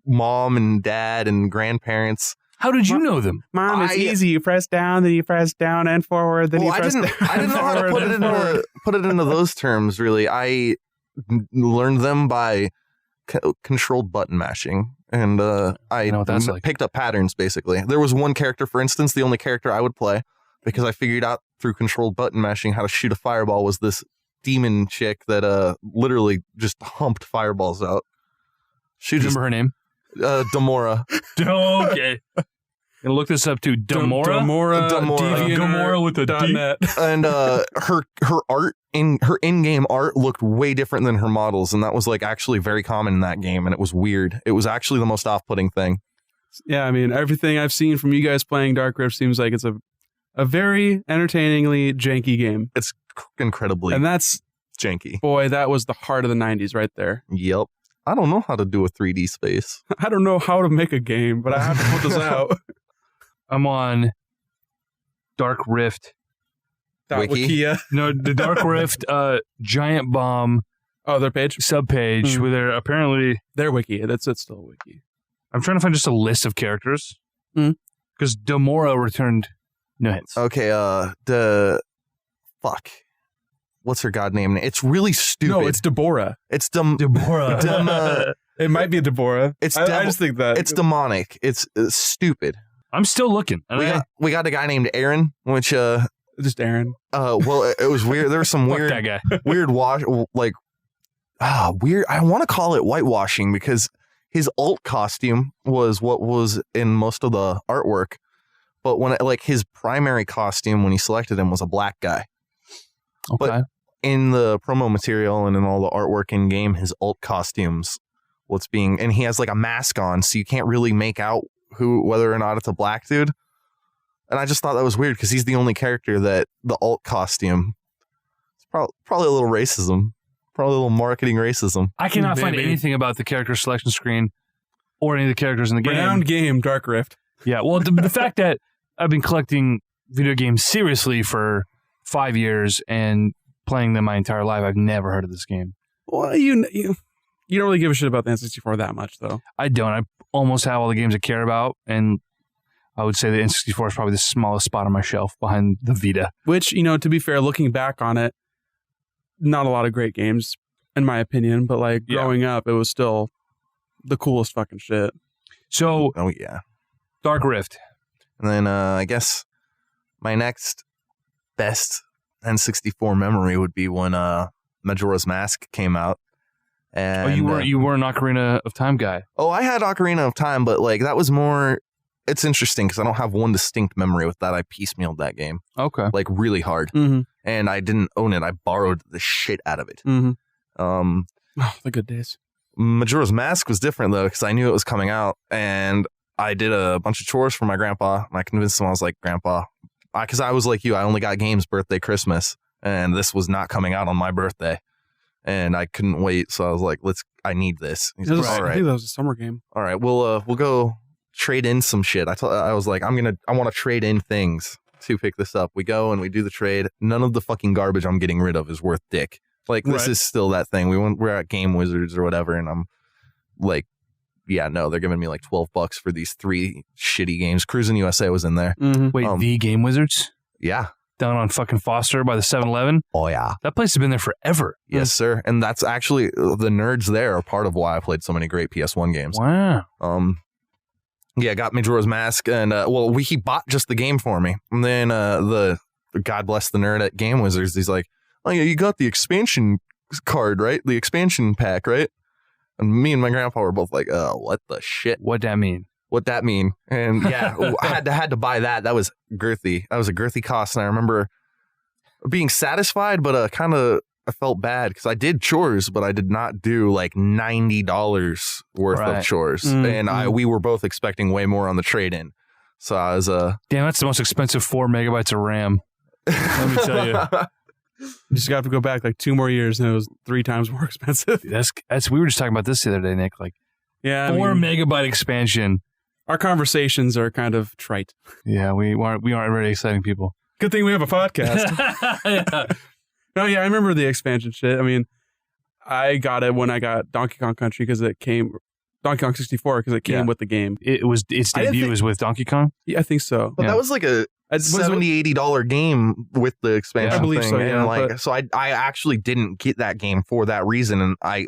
mom and dad and grandparents. How did you know them? Mom, it's easy. You press down, then you press down and forward, then you press down. I didn't know how to put it into those terms, really. I learned them by controlled button mashing. And I know what that's like. Picked up patterns, basically. There was one character, for instance, the only character I would play, because I figured out through controlled button mashing how to shoot a fireball, was this demon chick that literally just humped fireballs out. Remember her name? Damora. Okay. Gonna look this up too. Damora? Gamora with a D. Net. And her art, her in-game art looked way different than her models, and that was actually very common in that game, and it was weird. It was actually the most off-putting thing. Yeah, I mean, everything I've seen from you guys playing Dark Rift seems like it's a very entertainingly janky game. It's incredibly and that's janky. Boy, that was the heart of the 90s right there. Yep. I don't know how to do a 3D space. I don't know how to make a game, but I have to put this out. I'm on Dark Rift. Wikia. No, the Dark Rift Giant Bomb. Oh, their page? Subpage where they're apparently... Their wiki. It's still a wiki. I'm trying to find just a list of characters. Because Damora returned no hits. Okay, fuck. What's her god name? It's really stupid. No, it's Deborah. It's Deborah. It might be Deborah. I just think that. It's demonic. It's stupid. I'm still looking. We got a guy named Aaron, which just Aaron. Well, it was weird. There was some weird that guy. weird weird. I want to call it whitewashing because his alt costume was what was in most of the artwork, but when his primary costume when he selected him was a black guy. Okay. But in the promo material and in all the artwork in game, his alt costumes, and he has a mask on, so you can't really make out whether or not it's a black dude. And I just thought that was weird because he's the only character that the alt costume. It's probably a little racism, probably a little marketing racism. I cannot find anything about the character selection screen or any of the characters in the game. Renowned game, Dark Rift. Yeah, well, the fact that I've been collecting video games seriously for 5 years and playing them my entire life, I've never heard of this game. Well, you don't really give a shit about the N64 that much, though. I don't. I almost have all the games I care about, and I would say the N64 is probably the smallest spot on my shelf behind the Vita. Which, to be fair, looking back on it, not a lot of great games, in my opinion, but growing up, it was still the coolest fucking shit. So, oh yeah, Dark Rift. And then I guess my next best N64 memory would be when Majora's Mask came out. And you were an Ocarina of Time guy. Oh, I had Ocarina of Time, but that was more. It's interesting because I don't have one distinct memory with that. I piecemealed that game. Okay. Really hard. Mm-hmm. And I didn't own it. I borrowed the shit out of it. Mm-hmm. The good days. Majora's Mask was different though because I knew it was coming out, and I did a bunch of chores for my grandpa. And I convinced him. I was like, Grandpa, because I was like you. I only got games birthday, Christmas, and this was not coming out on my birthday. And I couldn't wait, so I was like, I need this. He's like, all right. I think that was a summer game. All right, we'll go trade in some shit. I was like, I want to trade in things to pick this up. We go and we do the trade. None of the fucking garbage I'm getting rid of is worth dick. This is still that thing. We're at Game Wizards or whatever, and I'm like, yeah, no, they're giving me $12 for these 3 shitty games. Cruising USA was in there. Mm-hmm. Wait, the Game Wizards? Yeah. down on fucking Foster by the 7-Eleven. Oh, yeah. That place has been there forever. Yes, sir. And that's actually, the nerds there are part of why I played so many great PS1 games. Wow. Yeah, got Majora's Mask, and he bought just the game for me. And then the God bless the nerd at Game Wizards, he's like, oh yeah, you got the expansion card, right? The expansion pack, right? And me and my grandpa were both like, what the shit? What'd that mean? And yeah, I had to buy that. That was girthy. That was a girthy cost, and I remember being satisfied, but I felt bad because I did chores, but I did not do like $90 worth of chores. And we were both expecting way more on the trade-in. So I was damn, that's the most expensive 4 megabytes of RAM. Let me tell you. You just got to go back like 2 more years and it was 3 times more expensive. That's we were just talking about this the other day, Nick. Like 4 megabyte expansion. Our conversations are kind of trite. Yeah, we aren't very exciting people. Good thing we have a podcast. Yeah. No, yeah, I remember the expansion shit. I mean, I got it when I got Donkey Kong Country because it came, Donkey Kong 64 because it came with the game. Its debut was with Donkey Kong? Yeah, I think so. But that was like a $70, $80 game with the expansion I believe thing. so, yeah. And so I actually didn't get that game for that reason, and I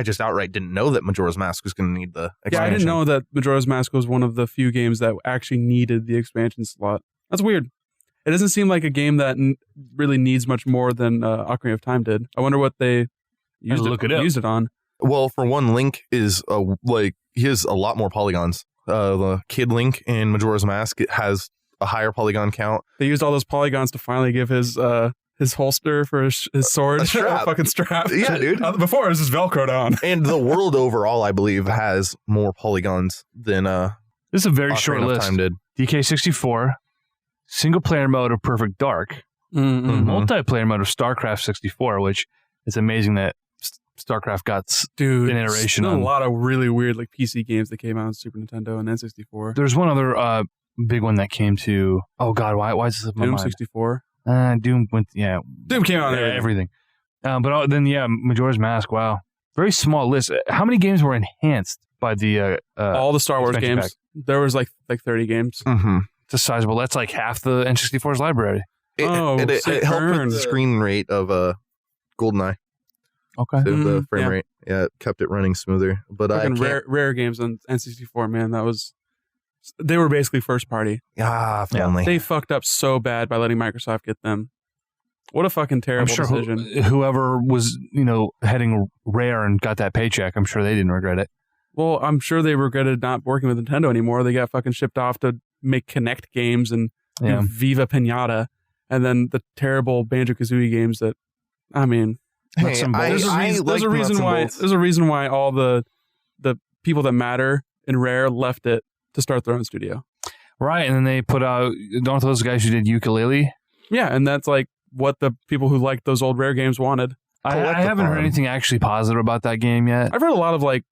just outright didn't know that Majora's Mask was going to need the expansion. Yeah, I didn't know that Majora's Mask was one of the few games that actually needed the expansion slot. That's weird. It doesn't seem like a game that really needs much more than Ocarina of Time did. I wonder what they used it on. Well, for one, Link is he has a lot more polygons. The Kid Link in Majora's Mask has a higher polygon count. They used all those polygons to finally give his holster for his sword a strap. a fucking strap. Yeah, dude. Before it was just Velcroed on. And the world overall, I believe, has more polygons than this is a very Ocarina short of list. Time did. DK64, single player mode of Perfect Dark, multiplayer mode of StarCraft 64, which is amazing that StarCraft got an iteration on. on. A lot of really weird like PC games that came out on Super Nintendo and N64. There's one other big one that came to. Oh God, why is this in my Doom mind? 64. Doom went. Yeah, Doom came out on everything. But then Majora's Mask. Wow, very small list. How many games were enhanced by the all the Star Wars games? Pack? There was like 30 games. Mm-hmm. It's a sizable. That's like half the N64's library. It helped with the screen rate of GoldenEye. Okay. So the frame rate, it kept it running smoother. But rare games on N64, man. They were basically first party. If only. They fucked up so bad by letting Microsoft get them. What a fucking terrible decision. Whoever was, heading Rare and got that paycheck, I'm sure they didn't regret it. Well, I'm sure they regretted not working with Nintendo anymore. They got fucking shipped off to make Kinect games and Viva Pinata, and then the terrible Banjo-Kazooie games that, I mean... There's a reason why all the people that matter in Rare left it to start their own studio. Right, and then they put out those guys who did Yooka-Laylee. Yeah, and that's like what the people who liked those old Rare games wanted. I haven't heard anything actually positive about that game yet. I've heard a lot of like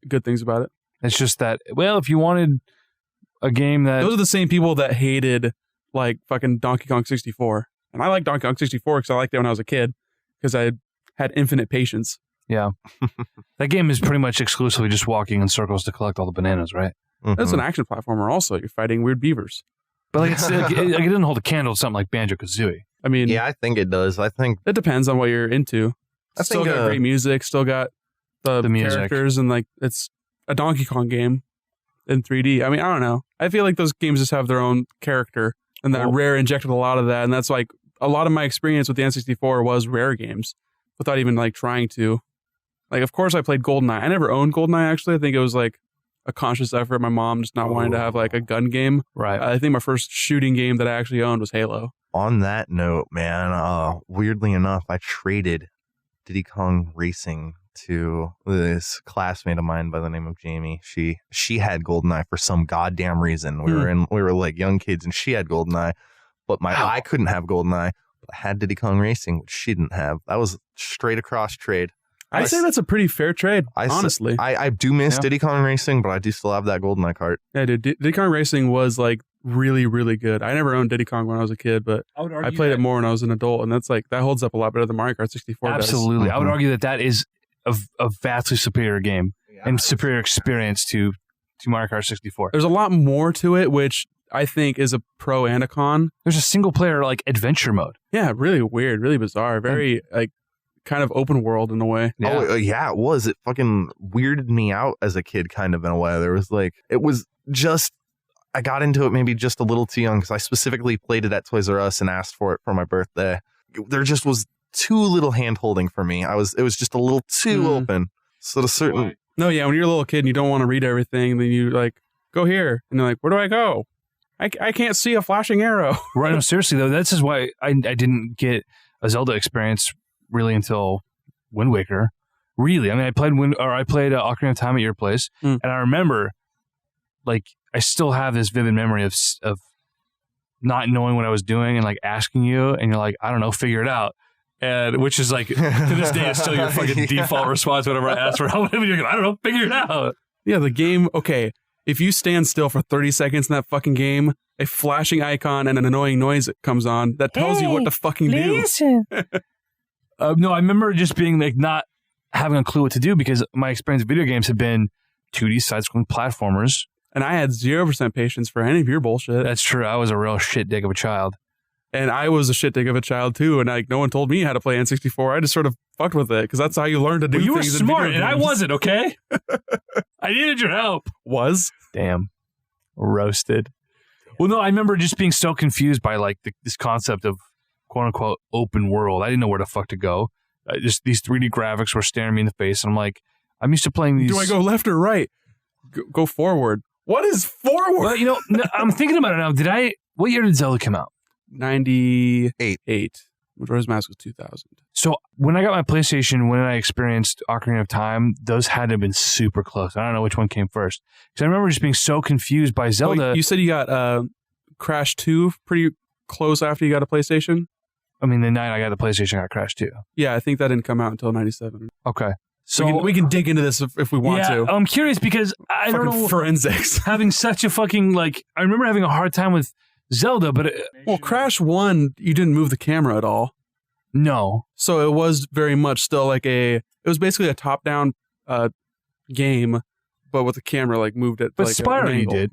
good things about it. It's just that, well, if you wanted a game that... Those are the same people that hated like fucking Donkey Kong 64. And I like Donkey Kong 64 because I liked it when I was a kid. Because I had infinite patience. Yeah. That game is pretty much exclusively just walking in circles to collect all the bananas, right? Mm-hmm. It's an action platformer also. You're fighting weird beavers. But like it doesn't hold a candle to something like Banjo-Kazooie. I mean... Yeah, I think it does. I think... It depends on what you're into. Still got great music. Still got the characters. And like, it's a Donkey Kong game in 3D. I mean, I don't know. I feel like those games just have their own character. And that Rare injected a lot of that. And that's like... A lot of my experience with the N64 was Rare games without even like trying to. Like, of course I played GoldenEye. I never owned GoldenEye, actually. I think it was like a conscious effort. My mom just not wanting to have like a gun game. Right. I think my first shooting game that I actually owned was Halo. On that note, man, weirdly enough, I traded Diddy Kong Racing to this classmate of mine by the name of Jamie. She had GoldenEye for some goddamn reason. We were like young kids and she had GoldenEye. But I couldn't have GoldenEye. But I had Diddy Kong Racing, which she didn't have. That was straight across trade. I'd say that's a pretty fair trade, honestly. I do miss Diddy Kong Racing, but I do still have that GoldenEye cart. Yeah, dude. Diddy Kong Racing was like really, really good. I never owned Diddy Kong when I was a kid, but I played it more when I was an adult, and that holds up a lot better than Mario Kart 64 does. Absolutely. I would argue that is a vastly superior game and superior experience to Mario Kart 64. There's a lot more to it, which I think is a pro and a con. There's a single player like adventure mode. Yeah, really weird, really bizarre, very like kind of open world in a way. Yeah. Oh, yeah, it was. It fucking weirded me out as a kid, kind of, in a way. There was like, it was just, I got into it maybe just a little too young because I specifically played it at Toys R Us and asked for it for my birthday. There just was too little hand holding for me. It was just a little too open. So to certain. No, yeah, when you're a little kid and you don't want to read everything, then you like, go here. And you're like, where do I go? I can't see a flashing arrow. Right. No, seriously though, this is why I didn't get a Zelda experience really until Wind Waker. Really, I mean, I played Ocarina of Time at your place, and I remember, like, I still have this vivid memory of not knowing what I was doing and like asking you, and you're like, I don't know, figure it out. And which is like to this day is still your fucking default response whenever I ask for help. You're like, I don't know, figure it out. Yeah, the game. Okay, if you stand still for 30 seconds in that fucking game, a flashing icon and an annoying noise comes on that tells you what to fucking do. No, I remember just being like not having a clue what to do because my experience with video games had been 2D side-scrolling platformers. And I had 0% patience for any of your bullshit. That's true. I was a real shit dig of a child. And I was a shit dig of a child too. And like no one told me how to play N64. I just sort of fucked with it because that's how you learn to do things. You were smart in and I wasn't, okay? I needed your help. Damn. Roasted. Well, no, I remember just being so confused by like this concept of quote unquote open world. I didn't know where the fuck to go. Just these 3D graphics were staring me in the face. And I'm like, I'm used to playing these. Do I go left or right? Go forward. What is forward? Well, you know, I'm thinking about it now. What year did Zelda come out? 98. Majora's Mask was 2000. So when I got my PlayStation, when I experienced Ocarina of Time, those had to have been super close. I don't know which one came first. Because I remember just being so confused by Zelda. Oh, you said you got Crash 2 pretty close after you got a PlayStation? I mean, the night I got the PlayStation, I got Crash 2. Yeah, I think that didn't come out until 97. Okay. So we can dig into this if we want to. I'm curious because I don't know. Forensics. Having such a fucking, like, I remember having a hard time with Zelda, but... Well, Crash 1, you didn't move the camera at all. No. So it was very much still like it was basically a top-down game, but with the camera, like, moved it. But like Spyro you did.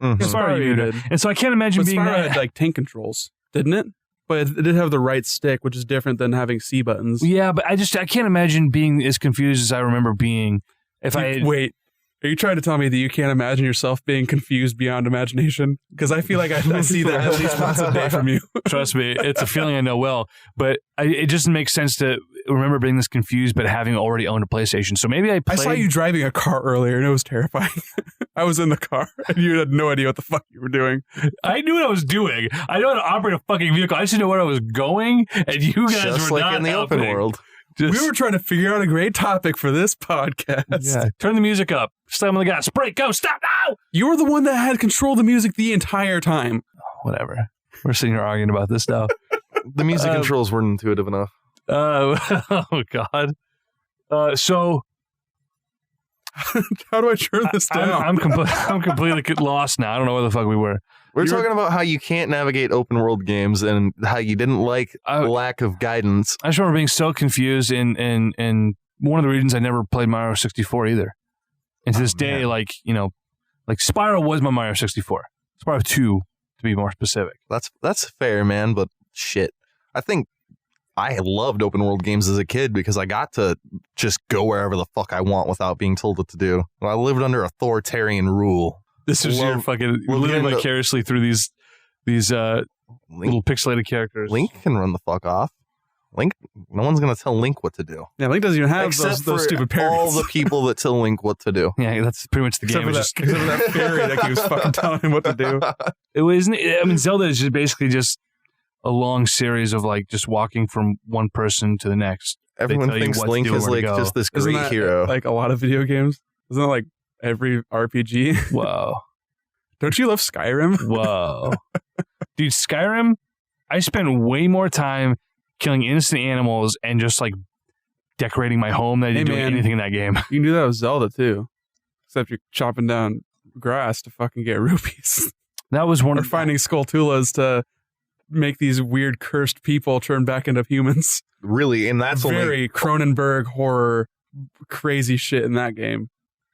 Mhm. Spyro you did. And so I can't imagine But being Spyro that... had, like, tank controls, didn't it? But it did have the right stick, which is different than having C buttons. Yeah, but I can't imagine being as confused as I remember being Wait, are you trying to tell me that you can't imagine yourself being confused beyond imagination? Because I feel like I see that at least once a day from you. Trust me, it's a feeling I know well. But it just makes sense to remember being this confused, but having already owned a PlayStation. So maybe I saw you driving a car earlier, and it was terrifying. I was in the car, and you had no idea what the fuck you were doing. I knew what I was doing. I know how to operate a fucking vehicle. I just didn't know where I was going, and you guys just were like not in the helping. open world. We were trying to figure out a great topic for this podcast. Yeah. Turn the music up. Slam on the gas. Break. Go. Stop now. You were the one that had control of the music the entire time. Whatever. We're sitting here arguing about this now. The music controls weren't intuitive enough. Oh, God. So... How do I turn this down? I'm completely lost now. I don't know where the fuck we were. We're talking about how you can't navigate open world games and how you didn't like lack of guidance. I just remember being so confused, and one of the reasons I never played Mario 64 either. And to this day, like Spyro was my Mario 64. Spyro 2, to be more specific. That's fair, man, but shit. I think I loved open world games as a kid because I got to just go wherever the fuck I want without being told what to do. I lived under authoritarian rule. This is your fucking living vicariously through these little pixelated characters. Link can run the fuck off. Link, no one's gonna tell Link what to do. Yeah, Link doesn't even have Except those stupid parents. all the people that tell Link what to do. Yeah, that's pretty much the game. Except for that fairy that keeps fucking telling him what to do. It was. I mean, Zelda is just basically just a long series of like just walking from one person to the next. Everyone thinks Link is like just this Isn't great that hero. like a lot of video games? Isn't it like every RPG? Whoa. Don't you love Skyrim? Whoa. Dude, Skyrim, I spent way more time killing innocent animals and just like decorating my home than I did doing anything in that game. You can do that with Zelda too. Except you're chopping down grass to fucking get rupees. That was one Or finding Skulltulas to make these weird cursed people turn back into humans. Really, and that's very Cronenberg horror crazy shit in that game.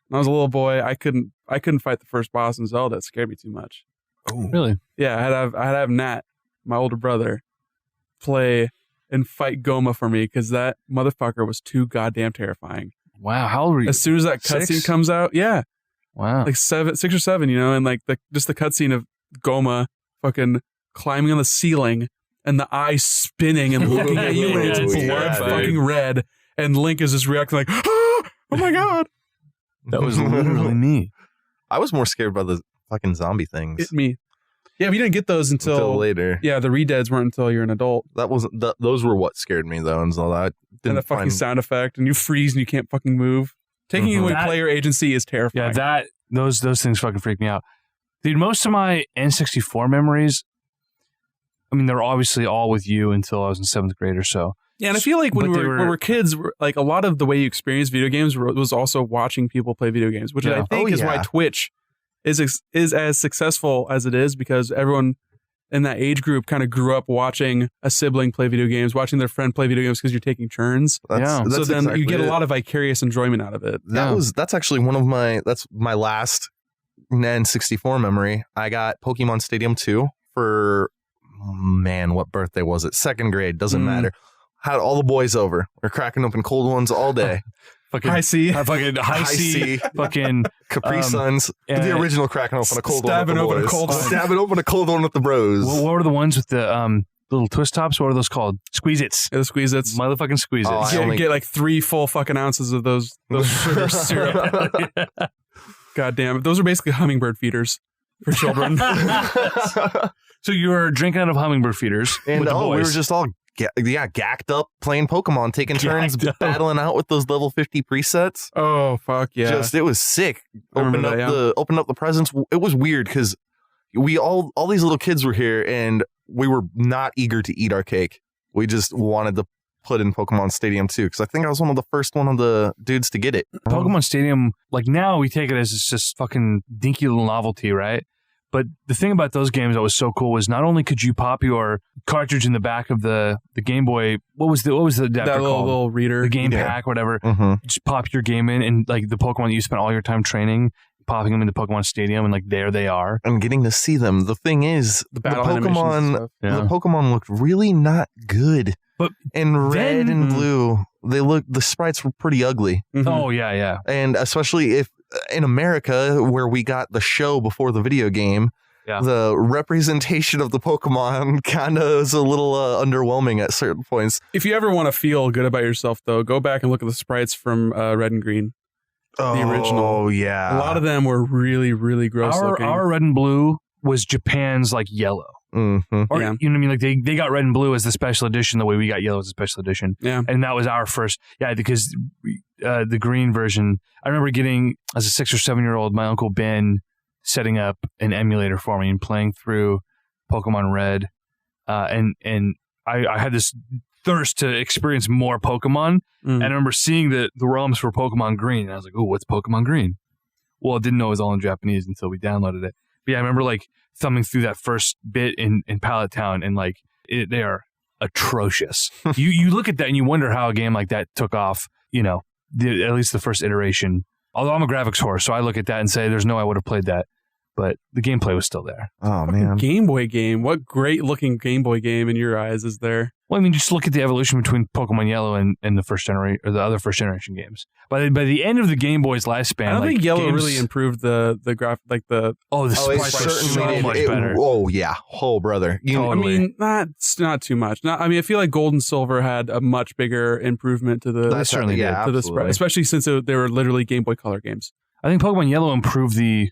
When I was a little boy, I couldn't fight the first boss in Zelda. It scared me too much. Oh, really? Yeah, I had to have Nat, my older brother, play and fight Goma for me because that motherfucker was too goddamn terrifying. Wow, how old were you? As soon as that cutscene comes out, yeah, wow, like 6 or 7, and like just the cutscene of Goma fucking climbing on the ceiling and the eye spinning and looking at you and it's blood fucking red, and Link is just reacting like, oh my god, that was literally me. I was more scared by the fucking zombie things. Hit me. Yeah, but you didn't get those until later. Yeah, the redeads weren't until you're an adult. That wasn't. Those were what scared me though, and so that and the fucking sound effect, and you freeze and you can't fucking move. Taking away player agency is terrifying. Yeah, those things fucking freak me out, dude. Most of my N64 memories, I mean, they're obviously all with you until I was in 7th grade or so. Yeah, and I feel like when we were kids, like a lot of the way you experience video games was also watching people play video games, which I think is why Twitch is as successful as it is, because everyone in that age group kind of grew up watching a sibling play video games, watching their friend play video games because you're taking turns. So then you get a lot of vicarious enjoyment out of it. That's actually that's my last N64 memory. I got Pokemon Stadium 2 for, man, what birthday was it? 2nd grade, doesn't matter. Had all the boys over. We're cracking open cold ones all day. Fucking High C. Fucking High C. Fucking Capri Suns. The original cracking open a cold one. Stabbing open a cold one with the bros. What were the ones with the little twist tops? What are those called? Squeeze-Its. Yeah, the Squeeze-Its. Motherfucking Squeeze-Its. You get like 3 full fucking ounces of those sugar syrup. God damn it. Those are basically hummingbird feeders for children. So you were drinking out of hummingbird feeders. And we were just all gacked up playing Pokemon, taking turns battling out with those level 50 presets. Oh fuck yeah! It was sick. Opened up the presents. It was weird because we all these little kids were here and we were not eager to eat our cake. We just wanted to put in Pokemon Stadium 2 because I think I was one of the dudes to get it. Pokemon Stadium, like now we take it as it's just fucking dinky little novelty, right? But the thing about those games that was so cool was not only could you pop your cartridge in the back of the Game Boy, what was the adapter called? Little reader, the game pack, whatever. Just pop your game in, and like the Pokemon that you spent all your time training, popping them into Pokemon Stadium, and like there they are, and getting to see them. The thing is, the Pokemon looked really not good. But in red and blue, the sprites were pretty ugly. Oh yeah, and especially if. In America, where we got the show before the video game, the representation of the Pokemon kind of is a little underwhelming at certain points. If you ever want to feel good about yourself, though, go back and look at the sprites from Red and Green. The original. Oh, yeah. A lot of them were really, really gross looking. Our Red and Blue was Japan's like yellow. Or, you know what I mean? Like they got Red and Blue as the special edition the way we got yellow as a special edition. Yeah. And that was our first. Yeah, because the green version, I remember getting, as a 6 or 7-year-old, my Uncle Ben setting up an emulator for me and playing through Pokemon Red. And I had this thirst to experience more Pokemon. And I remember seeing the realms for Pokemon Green. And I was like, oh, what's Pokemon Green? Well, I didn't know it was all in Japanese until we downloaded it. But yeah, I remember like thumbing through that first bit in Pallet Town, and like they are atrocious. you look at that and you wonder how a game like that took off, at least the first iteration. Although I'm a graphics whore, so I look at that and say there's no way I would have played that. But the gameplay was still there. Oh, man. Game Boy game. What great looking Game Boy game in your eyes is there? Well, I mean, just look at the evolution between Pokemon Yellow and the first generation, or the other first generation games. By the end of the Game Boy's lifespan, I don't think Yellow really improved the graph, like the sprites are so much better. Oh yeah, brother. Totally. I mean, not too much. I feel like Gold and Silver had a much bigger improvement to the to the sprite, especially since they were literally Game Boy Color games. I think Pokemon Yellow improved the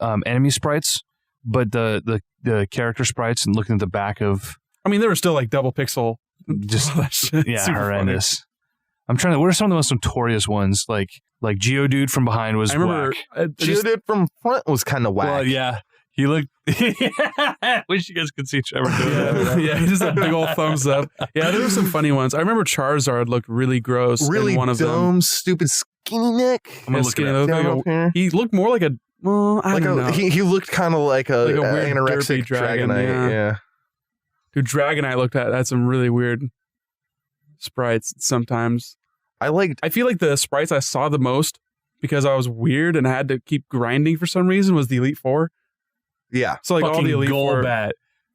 enemy sprites, but the character sprites, and looking at the back of, I mean, they were still like double pixel, just horrendous. Funny. I'm trying to. What are some of the most notorious ones? Like Geodude from behind was. I remember Geodude from front was kind of whack. Well, yeah, he looked. Wish you guys could see Trevor doing that. Yeah, he just had a big old thumbs up. Yeah, there were some funny ones. I remember Charizard looked really gross. Really in one of dumb, them. stupid, skinny neck. I'm gonna look at it. He looked more like a. Well, I don't know. He looked kind of like a weird anorexic Dragonite. Yeah. Dude, Dragonite had some really weird sprites sometimes. I feel like the sprites I saw the most, because I was weird and I had to keep grinding for some reason, was the Elite Four. Yeah. So like all Fucking the Elite Four. Golbat.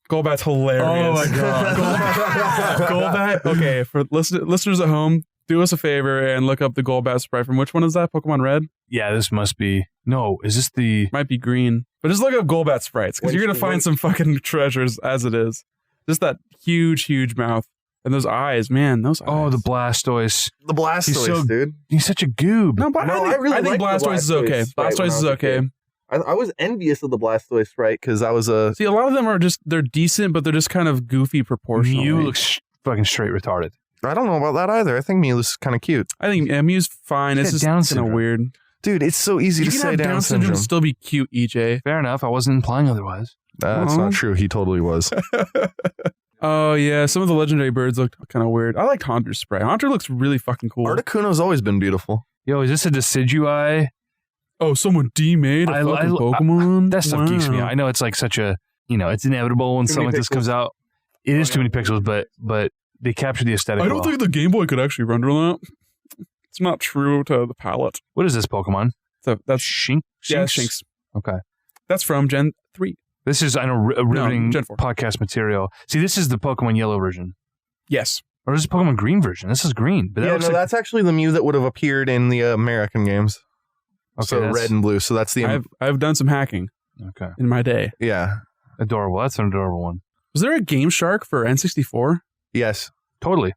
Golbat's hilarious. Oh my god. Golbat. Okay, for listeners at home, do us a favor and look up the Golbat sprite from which one is that? Pokemon Red? Yeah, this must be. No, is this the? Might be green. But just look up Golbat sprites because you're gonna find some fucking treasures as it is. Just that huge mouth and those eyes, man. Those eyes. Oh, the Blastoise. The Blastoise, dude. He's such a goob. No, but No, I think like the Blastoise is okay. sprite when Blastoise I is was a okay. kid. I was envious of the Blastoise sprite because I was a. See, a lot of them are they're decent, but they're just kind of goofy proportionally. Mew looks fucking straight retarded. I don't know about that either. I think Mew's kind of cute. I think Mew's fine. It's just Down kind of syndrome. weird. Dude, it's so easy You to can say have Down syndrome and still be cute, EJ. Fair enough. I wasn't implying otherwise. That's not true. He totally was. Oh, yeah. Some of the legendary birds looked kind of weird. I liked Haunter's sprite. Haunter looks really fucking cool. Articuno's always been beautiful. Yo, is this a Decidueye? Oh, someone demade a fucking Pokemon? That stuff geeks me Wow. out. I know it's like such a, it's inevitable when Too something many like this comes out. It is too many pixels, but they capture the aesthetic. I don't think the Game Boy could actually render that. It's not true to the palette. What is this Pokemon? So that's Shinx? yeah, Shinx. Okay. That's from Gen 3. This is, I know, a riveting Gen 4. podcast material. See, this is the Pokemon Yellow version. Yes. Or is this Pokemon Green version? This is green. But that Yeah, looks no, like, that's actually the Mew that would have appeared in the American games. okay, So that's- red and blue. So that's the I've done some hacking Okay. in my day. yeah. Adorable. That's an adorable one. Was there a Game Shark for N64? Yes. Totally.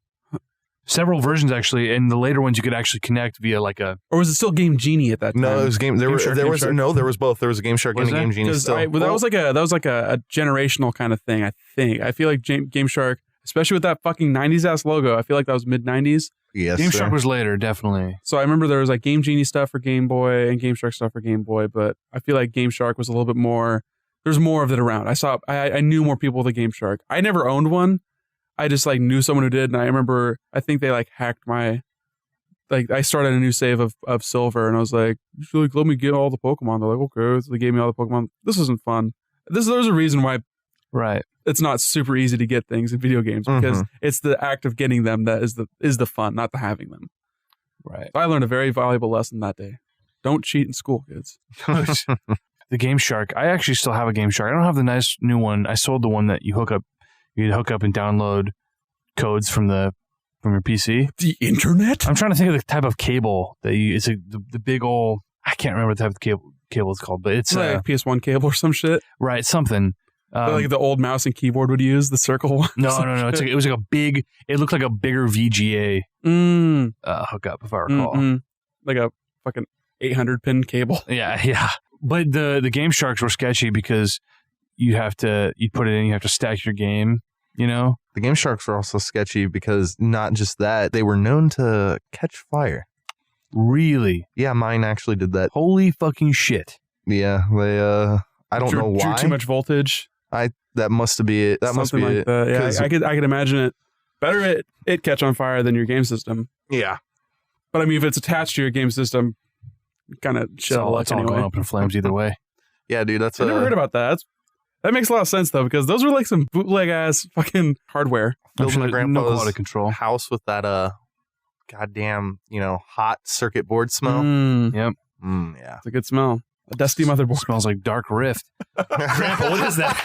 Several versions, actually, and the later ones you could actually connect via like a... Or was it still Game Genie at that time? No, it was game. There Game Shark, there Game was Shark. no. There was both. There was a Game Shark Was and a there? Game Genie. Because Still, that was like a generational kind of thing. I think. I feel like Game Shark, especially with that fucking 90s ass logo. I feel like that was mid 90s. yes, Game sir. Shark was later, definitely. So I remember there was like Game Genie stuff for Game Boy and Game Shark stuff for Game Boy, but I feel like Game Shark was a little bit more. There's more of it around. I knew more people with a Game Shark. I never owned one. I just like knew someone who did, and I remember I think they like hacked my. Like I started a new save of Silver, and I was like, "You should like let me get all the Pokemon." They're like, "Okay," so they gave me all the Pokemon. This isn't fun. There's a reason why Right. it's not super easy to get things in video games because it's the act of getting them that is the fun, not the having them. Right. I learned a very valuable lesson that day. Don't cheat in school, kids. The Game Shark. I actually still have a Game Shark. I don't have the nice new one. I sold the one that you hook up. You hook up and download codes from your PC. The internet? I'm trying to think of the type of cable that you. It's the big old. I can't remember the type of cable it's called, but it's like PS1 cable or some shit. right something. Like the old mouse and keyboard would use the circle one. No. It's like, it was like a big. It looked like a bigger VGA hookup, if I recall. Like a fucking 800 pin cable. Yeah. But the Game Sharks were sketchy because you put it in, you have to stack your game. The Game Sharks were also sketchy because not just that, they were known to catch fire. Really? Yeah, mine actually did that. Holy fucking shit! Yeah, they. I don't know why. Drew too much voltage. That must be it. That must be Something like it. that. Yeah, 'Cause- I could imagine it. Better it catch on fire than your game system. Yeah. But I mean, if it's attached to your game system, kind of shit all It's all going up in flames either way. Yeah, dude. That's I never heard about that. That makes a lot of sense though, because those were like some bootleg ass fucking hardware. building my no grandpa's quality control. house with that goddamn hot circuit board smell. Yep. Yeah. It's a good smell. A dusty motherboard. Smells like Dark Rift. Grandpa, what is that?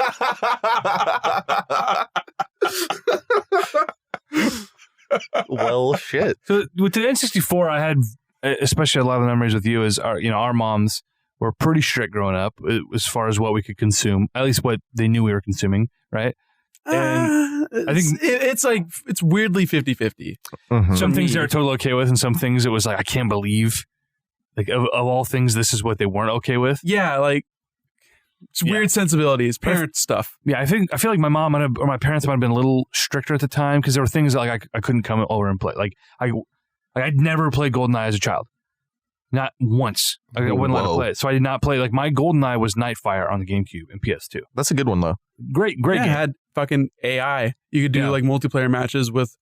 Well, shit. So with the N64, I had especially a lot of memories with you. Is our moms were pretty strict growing up as far as what we could consume, at least what they knew we were consuming, right? And I think it's weirdly 50-50. Mhm. some things me- they were totally okay with, and some things it was like I can't believe, like of all things, this is what they weren't okay with. Yeah, like it's Yeah. weird sensibilities, parent stuff. Yeah, I feel like my mom or my parents might have been a little stricter at the time because there were things that like I couldn't come over and play. Like I'd never played GoldenEye as a child, not once. I wouldn't let it Whoa. play it, so I did not play. Like my GoldenEye was Nightfire on the GameCube and PS2. That's a good one though. Great Yeah, it game. had fucking AI. You could do Yeah. like multiplayer matches with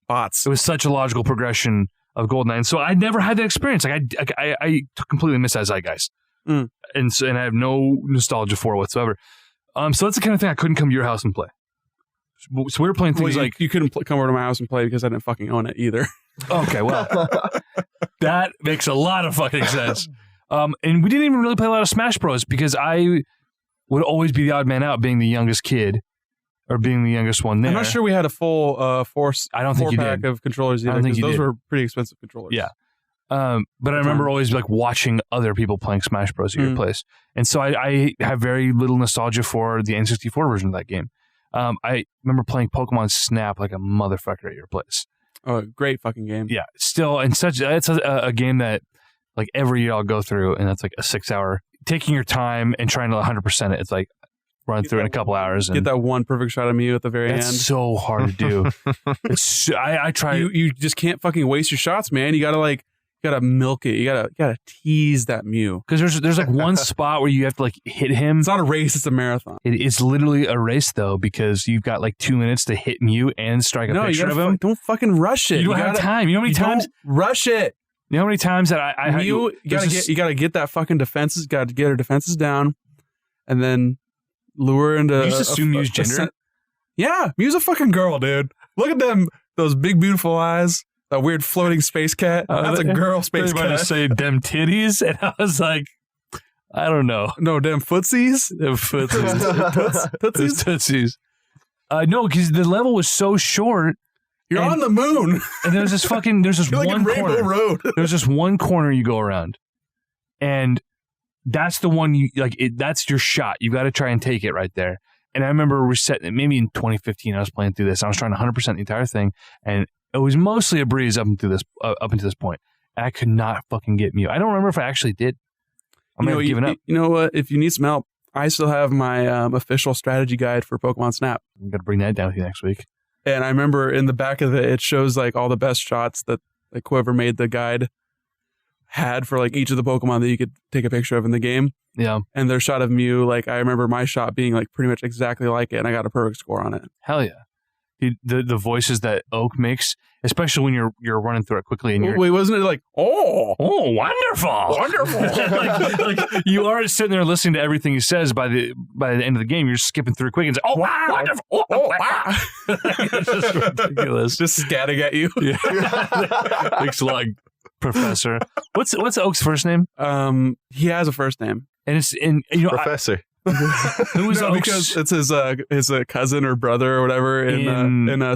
bots. It was such a logical progression of GoldenEye, and so I never had that experience. Like I completely miss that zeitgeist, and I have no nostalgia for it whatsoever. So that's the kind of thing I couldn't come to your house and play. So we were playing things like you couldn't come over to my house and play because I didn't fucking own it either. okay, well that makes a lot of fucking sense. And we didn't even really play a lot of Smash Bros because I would always be the odd man out, being the youngest kid or being the youngest one there. I'm not sure we had a full I don't think you pack did. of controllers either. I don't think because you those did. were pretty expensive controllers. Yeah. But I remember always like watching other people playing Smash Bros. At your place. And so I have very little nostalgia for the N64 version of that game. I remember playing Pokemon Snap like a motherfucker at your place. Oh, great fucking game. Yeah. Still, and it's a game that like every year I'll go through, and that's like a 6-hour, taking your time and trying to 100% it. It's like run through it in a couple hours. And Get that one perfect shot of Mew at the very that's end. so hard to do. I try. You just can't fucking waste your shots, man. You gotta milk it. You gotta tease that Mew. Because there's like one spot where you have to like hit him. It's not a race, it's a marathon. It's literally a race though, because you've got like 2 minutes to hit Mew and strike a picture of him. Don't fucking rush it. You don't have time. You know how many times? Rush it. You know how many times that I Mew, you gotta get that fucking defenses. Got to get her defenses down, and then lure her into. You just assume Mew's gender. Yeah, Mew's a fucking girl, dude. Look at them, those big beautiful eyes. That weird floating space cat. That's a girl space cat. To say them titties, and I was like, I don't know. No, damn footsies. Them footsies. Tootsies. No, because the level was so short. You're on the moon. And there's this one like corner. Road. There's just one corner you go around. And that's the one that's your shot. You got to try and take it right there. And I remember maybe in 2015, I was playing through this. I was trying to 100% the entire thing. And it was mostly a breeze up until this point. And I could not fucking get Mew. I don't remember if I actually did. I may have given up. You know what? If you need some help, I still have my official strategy guide for Pokemon Snap. I'm going to bring that down with you next week. And I remember in the back of it shows like all the best shots that like whoever made the guide had for like each of the Pokemon that you could take a picture of in the game. Yeah. And their shot of Mew, like I remember my shot being like pretty much exactly like it, and I got a perfect score on it. Hell yeah. The voices that Oak makes, especially when you're running through it quickly and you're wait, wasn't it like wonderful like you are sitting there listening to everything he says. By the end of the game, you're skipping through quick and say, oh wow, wonderful, wow. It's just ridiculous. Just scatting at you. Yeah. Thanks a lot, Professor. What's Oak's first name? He has a first name, and it's Professor. Who is Oak's? Because it's his cousin or brother or whatever in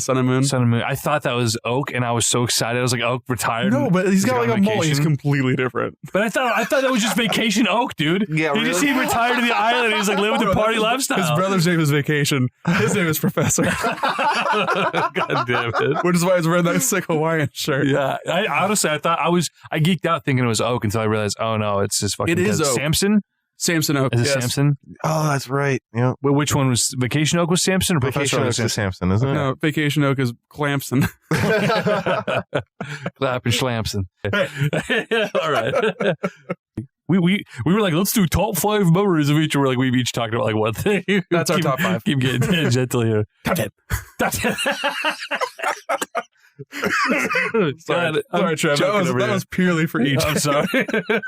Sun and Moon. Sun and Moon. I thought that was Oak, and I was so excited. I was like, Oak retired. No, but he's got like a mole. He's completely different. But I thought that was just Vacation Oak, dude. Yeah, He retired to the island. He's like living the party lifestyle. His brother's name is Vacation. His name is Professor. God damn it! Which is why he's wearing that sick Hawaiian shirt. Yeah, I honestly thought I geeked out thinking it was Oak until I realized, oh no, it's just fucking. It is Oak. Samson Oak. Is it Samson? Oh, that's right. Yeah. Well, which one was Vacation Oak? Was Samson or Professor Vacation Oak? Oak is Samson, isn't it? No, Vacation Oak is Clampson. Clap and Schlampson. All right. We were like, let's do top 5 memories of each. We're like, we've each talked about like one thing. That's our top 5. Keep getting tangential here. Top 10. Top 10. Sorry, Trev. That was purely for each. I'm sorry.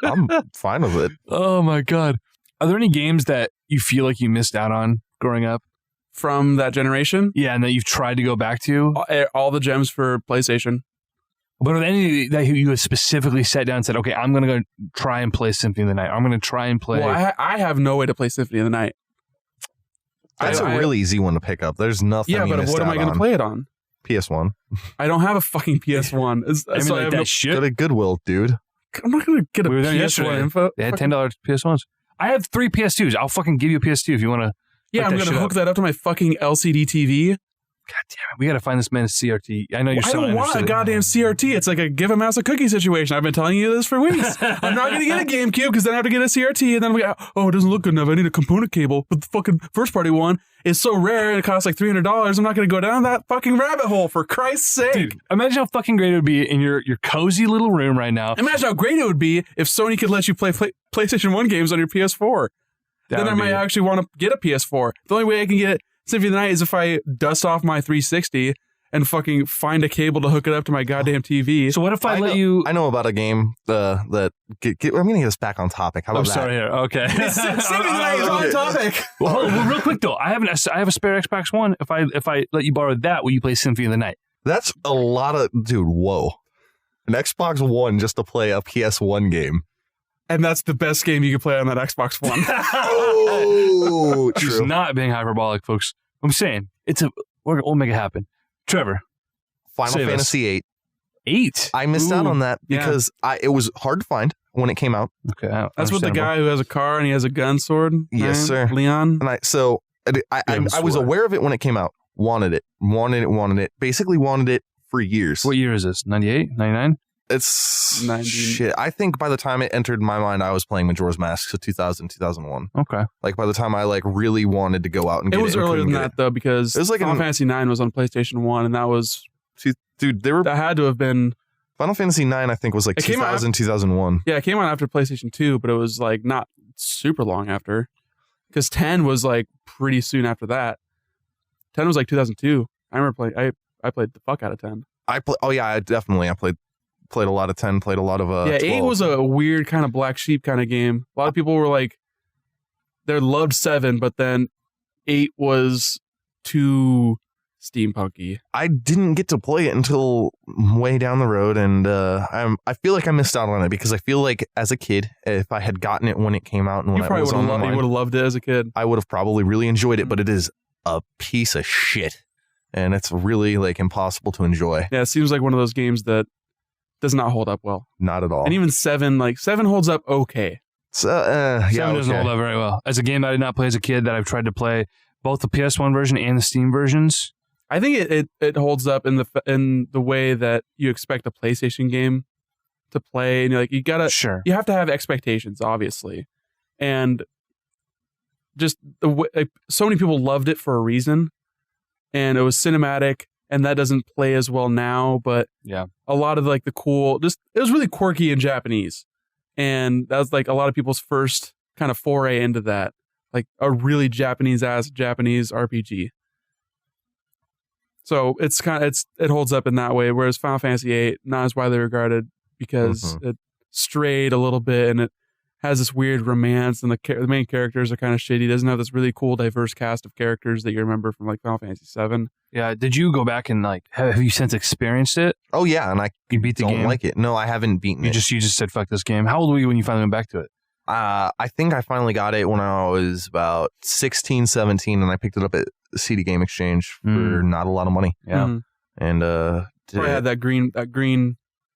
I'm fine with it. Oh my God. Are there any games that you feel like you missed out on growing up? From that generation? Yeah, and that you've tried to go back to? All the gems for PlayStation. But are there any that you specifically sat down and said, okay, I'm going to go try and play Symphony of the Night. I'm going to try and play. Well, I have no way to play Symphony of the Night. That's a really easy one to pick up. There's nothing. Yeah, but what am I going to play it on? PS1. I don't have a fucking PS1. So I have shit. Go to Goodwill, dude. I'm not going to get a PS1 info. They had $10 PS1s. I have 3 PS2s. I'll fucking give you a PS2 if you want to. Yeah, I'm going to hook that up to my fucking LCD TV. God damn it. We got to find this man a CRT. I know you're so I don't want a goddamn CRT. It's like a give a mouse a cookie situation. I've been telling you this for weeks. I'm not going to get a GameCube because then I have to get a CRT. And then it doesn't look good enough. I need a component cable. But the fucking first party one is so rare and it costs like $300. I'm not going to go down that fucking rabbit hole, for Christ's sake. Dude, imagine how fucking great it would be in your cozy little room right now. Imagine how great it would be if Sony could let you play PlayStation 1 games on your PS4. Then I might actually want to get a PS4. The only way I can get Symphony of the Night is if I dust off my 360 and fucking find a cable to hook it up to my goddamn TV. So what if I let you... I know about a game that... I'm going to get us back on topic. How about that? I'm sorry here. Okay. Symphony of the Night is on topic. Well, real quick though, I have a spare Xbox One. If I let you borrow that, will you play Symphony of the Night? That's a lot of... Dude, whoa. An Xbox One just to play a PS1 game. And that's the best game you can play on that Xbox One. Oh, He's true. not being hyperbolic, folks. I'm saying we'll make it happen. Trevor, Final save us. Fantasy 8. 8. I missed out Ooh, on that yeah. because it was hard to find when it came out. Okay, That's with the understandable. guy who has a car and he has a gun sword. Yes, right? sir. Leon. And I was sword. aware of it when it came out. Wanted it. Basically wanted it for years. What year is this? 98? 99? It's 90. shit. I think by the time it entered my mind, I was playing Majora's Mask, so 2000, 2001. Okay. Like by the time I like really wanted to go out and It get was it and earlier couldn't than get that, though, because It was like Final in- Fantasy 9 was on PlayStation 1, and that Dude, that had to have been... Final Fantasy 9 I think was like It came out 2000, 2001. Yeah, it came out after PlayStation 2, but it was like not super long after. Because 10 was like pretty soon after that. 10 was like 2002. I remember playing... I played the fuck out of 10. I played a lot of 10, played a lot of Yeah, 12. 8 was a weird kind of black sheep kind of game. A lot of people were like, they loved 7, but then 8 was too steampunky. I didn't get to play it until way down the road, and I feel like I missed out on it because I feel like as a kid, if I had gotten it when it came out and when You I probably was on my would mind, have loved it as a kid. I would have probably really enjoyed it, but it is a piece of shit, and it's really like impossible to enjoy. Yeah, it seems like one of those games that does not hold up well. Not at all. And even 7 holds up okay. So, 7 doesn't hold up very well. As a game that I did not play as a kid that I've tried to play both the PS1 version and the Steam versions. I think it holds up in the way that you expect a PlayStation game to play, and Sure. you have to have expectations, obviously, and just the way, so many people loved it for a reason, and it was cinematic, and that doesn't play as well now. But Yeah. a lot of like the cool, it was really quirky in Japanese, and that was like a lot of people's first kind of foray into that, like a really Japanese RPG. So it holds up in that way, whereas Final Fantasy VIII not as widely regarded because it strayed a little bit, and it has this weird romance, and the main characters are kind of shitty. It doesn't have this really cool, diverse cast of characters that you remember from like Final Fantasy VII. Yeah. Did you go back and like have you since experienced it? Oh yeah, and I You beat the don't game? like it. No, I haven't beaten You it. just said fuck this game. How old were you when you finally went back to it? I think I finally got it when I was about 16, 17, and I picked it up at CD Game Exchange for not a lot of money. Yeah. Mhm. And Probably had that green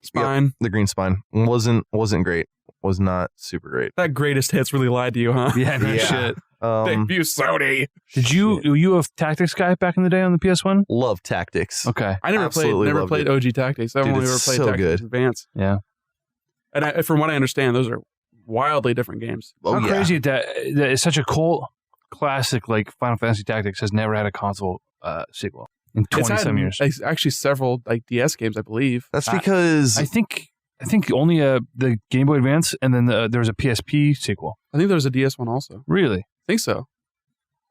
spine. the green spine wasn't great. Was not super great. That greatest hits really lied to you, huh? Yeah, no Yeah. shit. Debut Sony. Did you were you a tactics guy back in the day on the PS1? Love Tactics. Okay. I never Absolutely loved played it. OG Tactics. I've Dude, only ever it's played so Tactics good. Advance. Yeah. And from what I understand, those are wildly different games. Oh, How yeah. crazy that it's such a cult classic like Final Fantasy Tactics has never had a console sequel in 20-some years. Actually several like DS games, I believe. That's because I think only the Game Boy Advance and then there was a PSP sequel. I think there was a DS one also. Really? I think so.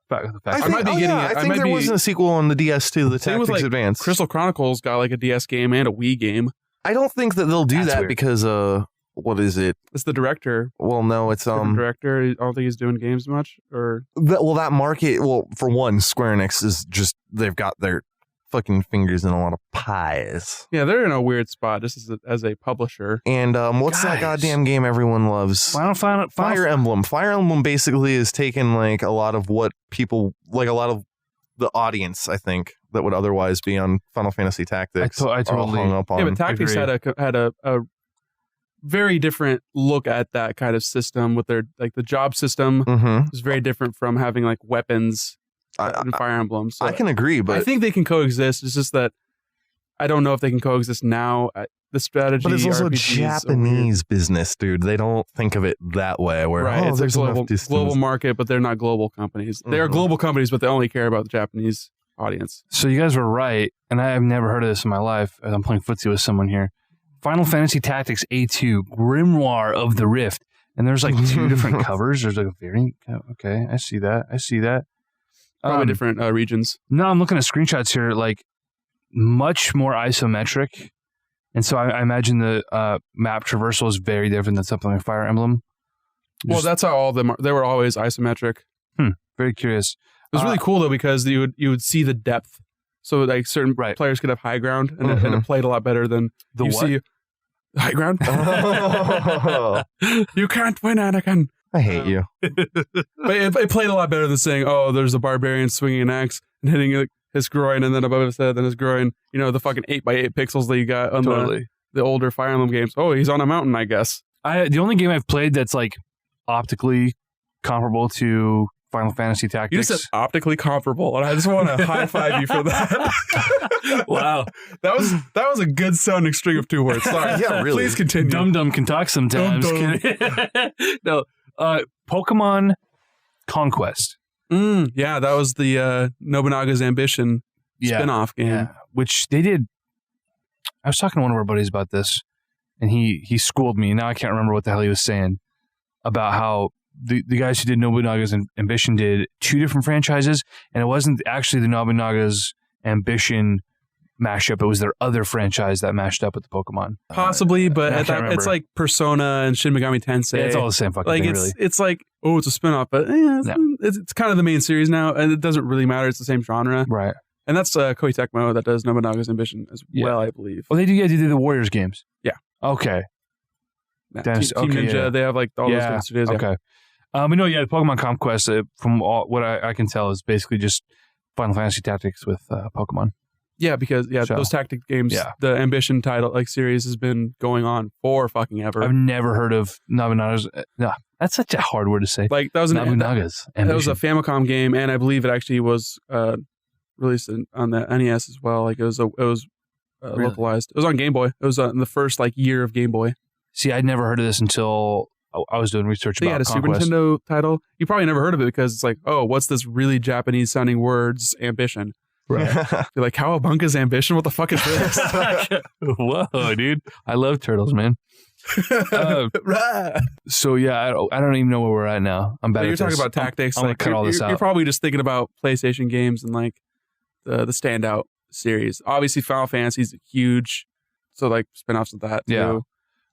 I might be getting it. I I think might there be- wasn't a sequel on the DS to the Same with, Tactics like, Advance. Crystal Chronicles got like a DS game and a Wii game. I don't think that they'll do That's that weird. because what is it? It's the director. Well, no, it's Different director. I don't think he's doing games much. Or that market. Well, for one, Square Enix is just they've got their fucking fingers in a lot of pies. yeah, they're in a weird spot just as a publisher. And what's that Guys. goddamn game everyone loves? Final Fire Emblem. Fire Emblem basically is taken like a lot of what people like, a lot of the audience, I think, that would otherwise be on Final Fantasy Tactics. I are all totally- hung up on. Yeah, but Tactics agree. had a very different look at that kind of system with their like the job system Mhm. is very different from having like weapons in Fire Emblem. So I can agree, but I think they can coexist. It's just that I don't know if they can coexist now. The strategy, but it's also RPGs are weird. Japanese business, dude. They don't think of it that way. Where Right? It's a there's enough global distance. market, but they're not global companies. They are Mhm. global companies, but they only care about the Japanese audience. So you guys were right, and I have never heard of this in my life. And I'm playing footsie with someone here. Final Fantasy Tactics A2 Grimoire of the Rift, and there's like two different covers. There's like a variant. Okay, I see that. Probably different regions. No, I'm looking at screenshots here, like much more isometric, and so I imagine the map traversal is very different than something like Fire Emblem. Well, Just that's how all of them are. They were always isometric. very curious. It was really cool though because you would see the depth. So like certain Right. players could have high ground, and it played a lot better than The you what? see. High ground. Oh, You can't win, Anakin. I hate you. But it played a lot better than saying, "Oh, there's a barbarian swinging an axe and hitting like, his groin, and then above his head, then his groin." You know, the fucking 8x8 pixels that you got on Totally. the older Fire Emblem games. Oh, he's on a mountain, I guess. The only game I've played that's like optically comparable to Final Fantasy Tactics. You just said optically comparable, and I just want to high five you for that. Wow. That was a good sounding string of 2 words. Sorry. Yeah, really. Please continue. Dum Dum can talk sometimes. Dum No, Pokemon Conquest. Yeah, that was the Nobunaga's Ambition spin-off game. Yeah, which they did. I was talking to one of our buddies about this, and he schooled me. Now I can't remember what the hell he was saying about how the guys who did Nobunaga's Ambition did 2 different franchises, and it wasn't actually the Nobunaga's Ambition mashup. It was their other franchise that mashed up with the Pokemon. Possibly, but I at can't that, it's remember. like Persona and Shin Megami Tensei. Yeah, it's all the same fucking like thing, it's really. it's like, oh, it's a spin-off, but it's kind of the main series now, and it doesn't really matter. It's the same genre. Right. And that's Koei Tecmo that does Nobunaga's Ambition as well, I believe. Well, they do the Warriors games. Yeah. Okay. Yeah, Dennis, Team okay, Ninja, yeah. they have like all those different studios. Yeah. Okay. But no, the Pokemon Conquest, from what I can tell, is basically just Final Fantasy Tactics with Pokemon. Yeah, because So, those tactic games, yeah. the Ambition title series has been going on for fucking ever. I've never heard of Nobunaga's. No, that's such a hard word to say. Like that was Nobunaga's that was a Ambition. Famicom game, and I believe it actually was released on the NES as well. Like it was Really? localized. It was on Game Boy. It was in the first year of Game Boy. See, I'd never heard of this until I was doing research They about had a Super Conquest. Nintendo title. You probably never heard of it because it's like, oh, what's this really Japanese sounding words? Ambition. Right. You're like, Cowabunga's Ambition? What the fuck is this? Whoa, dude! I love turtles, man. Right. So yeah, I don't even know where we're at now. I'm bad. You're at talking this. about tactics. I'm gonna cut all this You're out. probably just thinking about PlayStation games and like the standout series. Obviously, Final Fantasy's huge. So like spin-offs of that too. Yeah.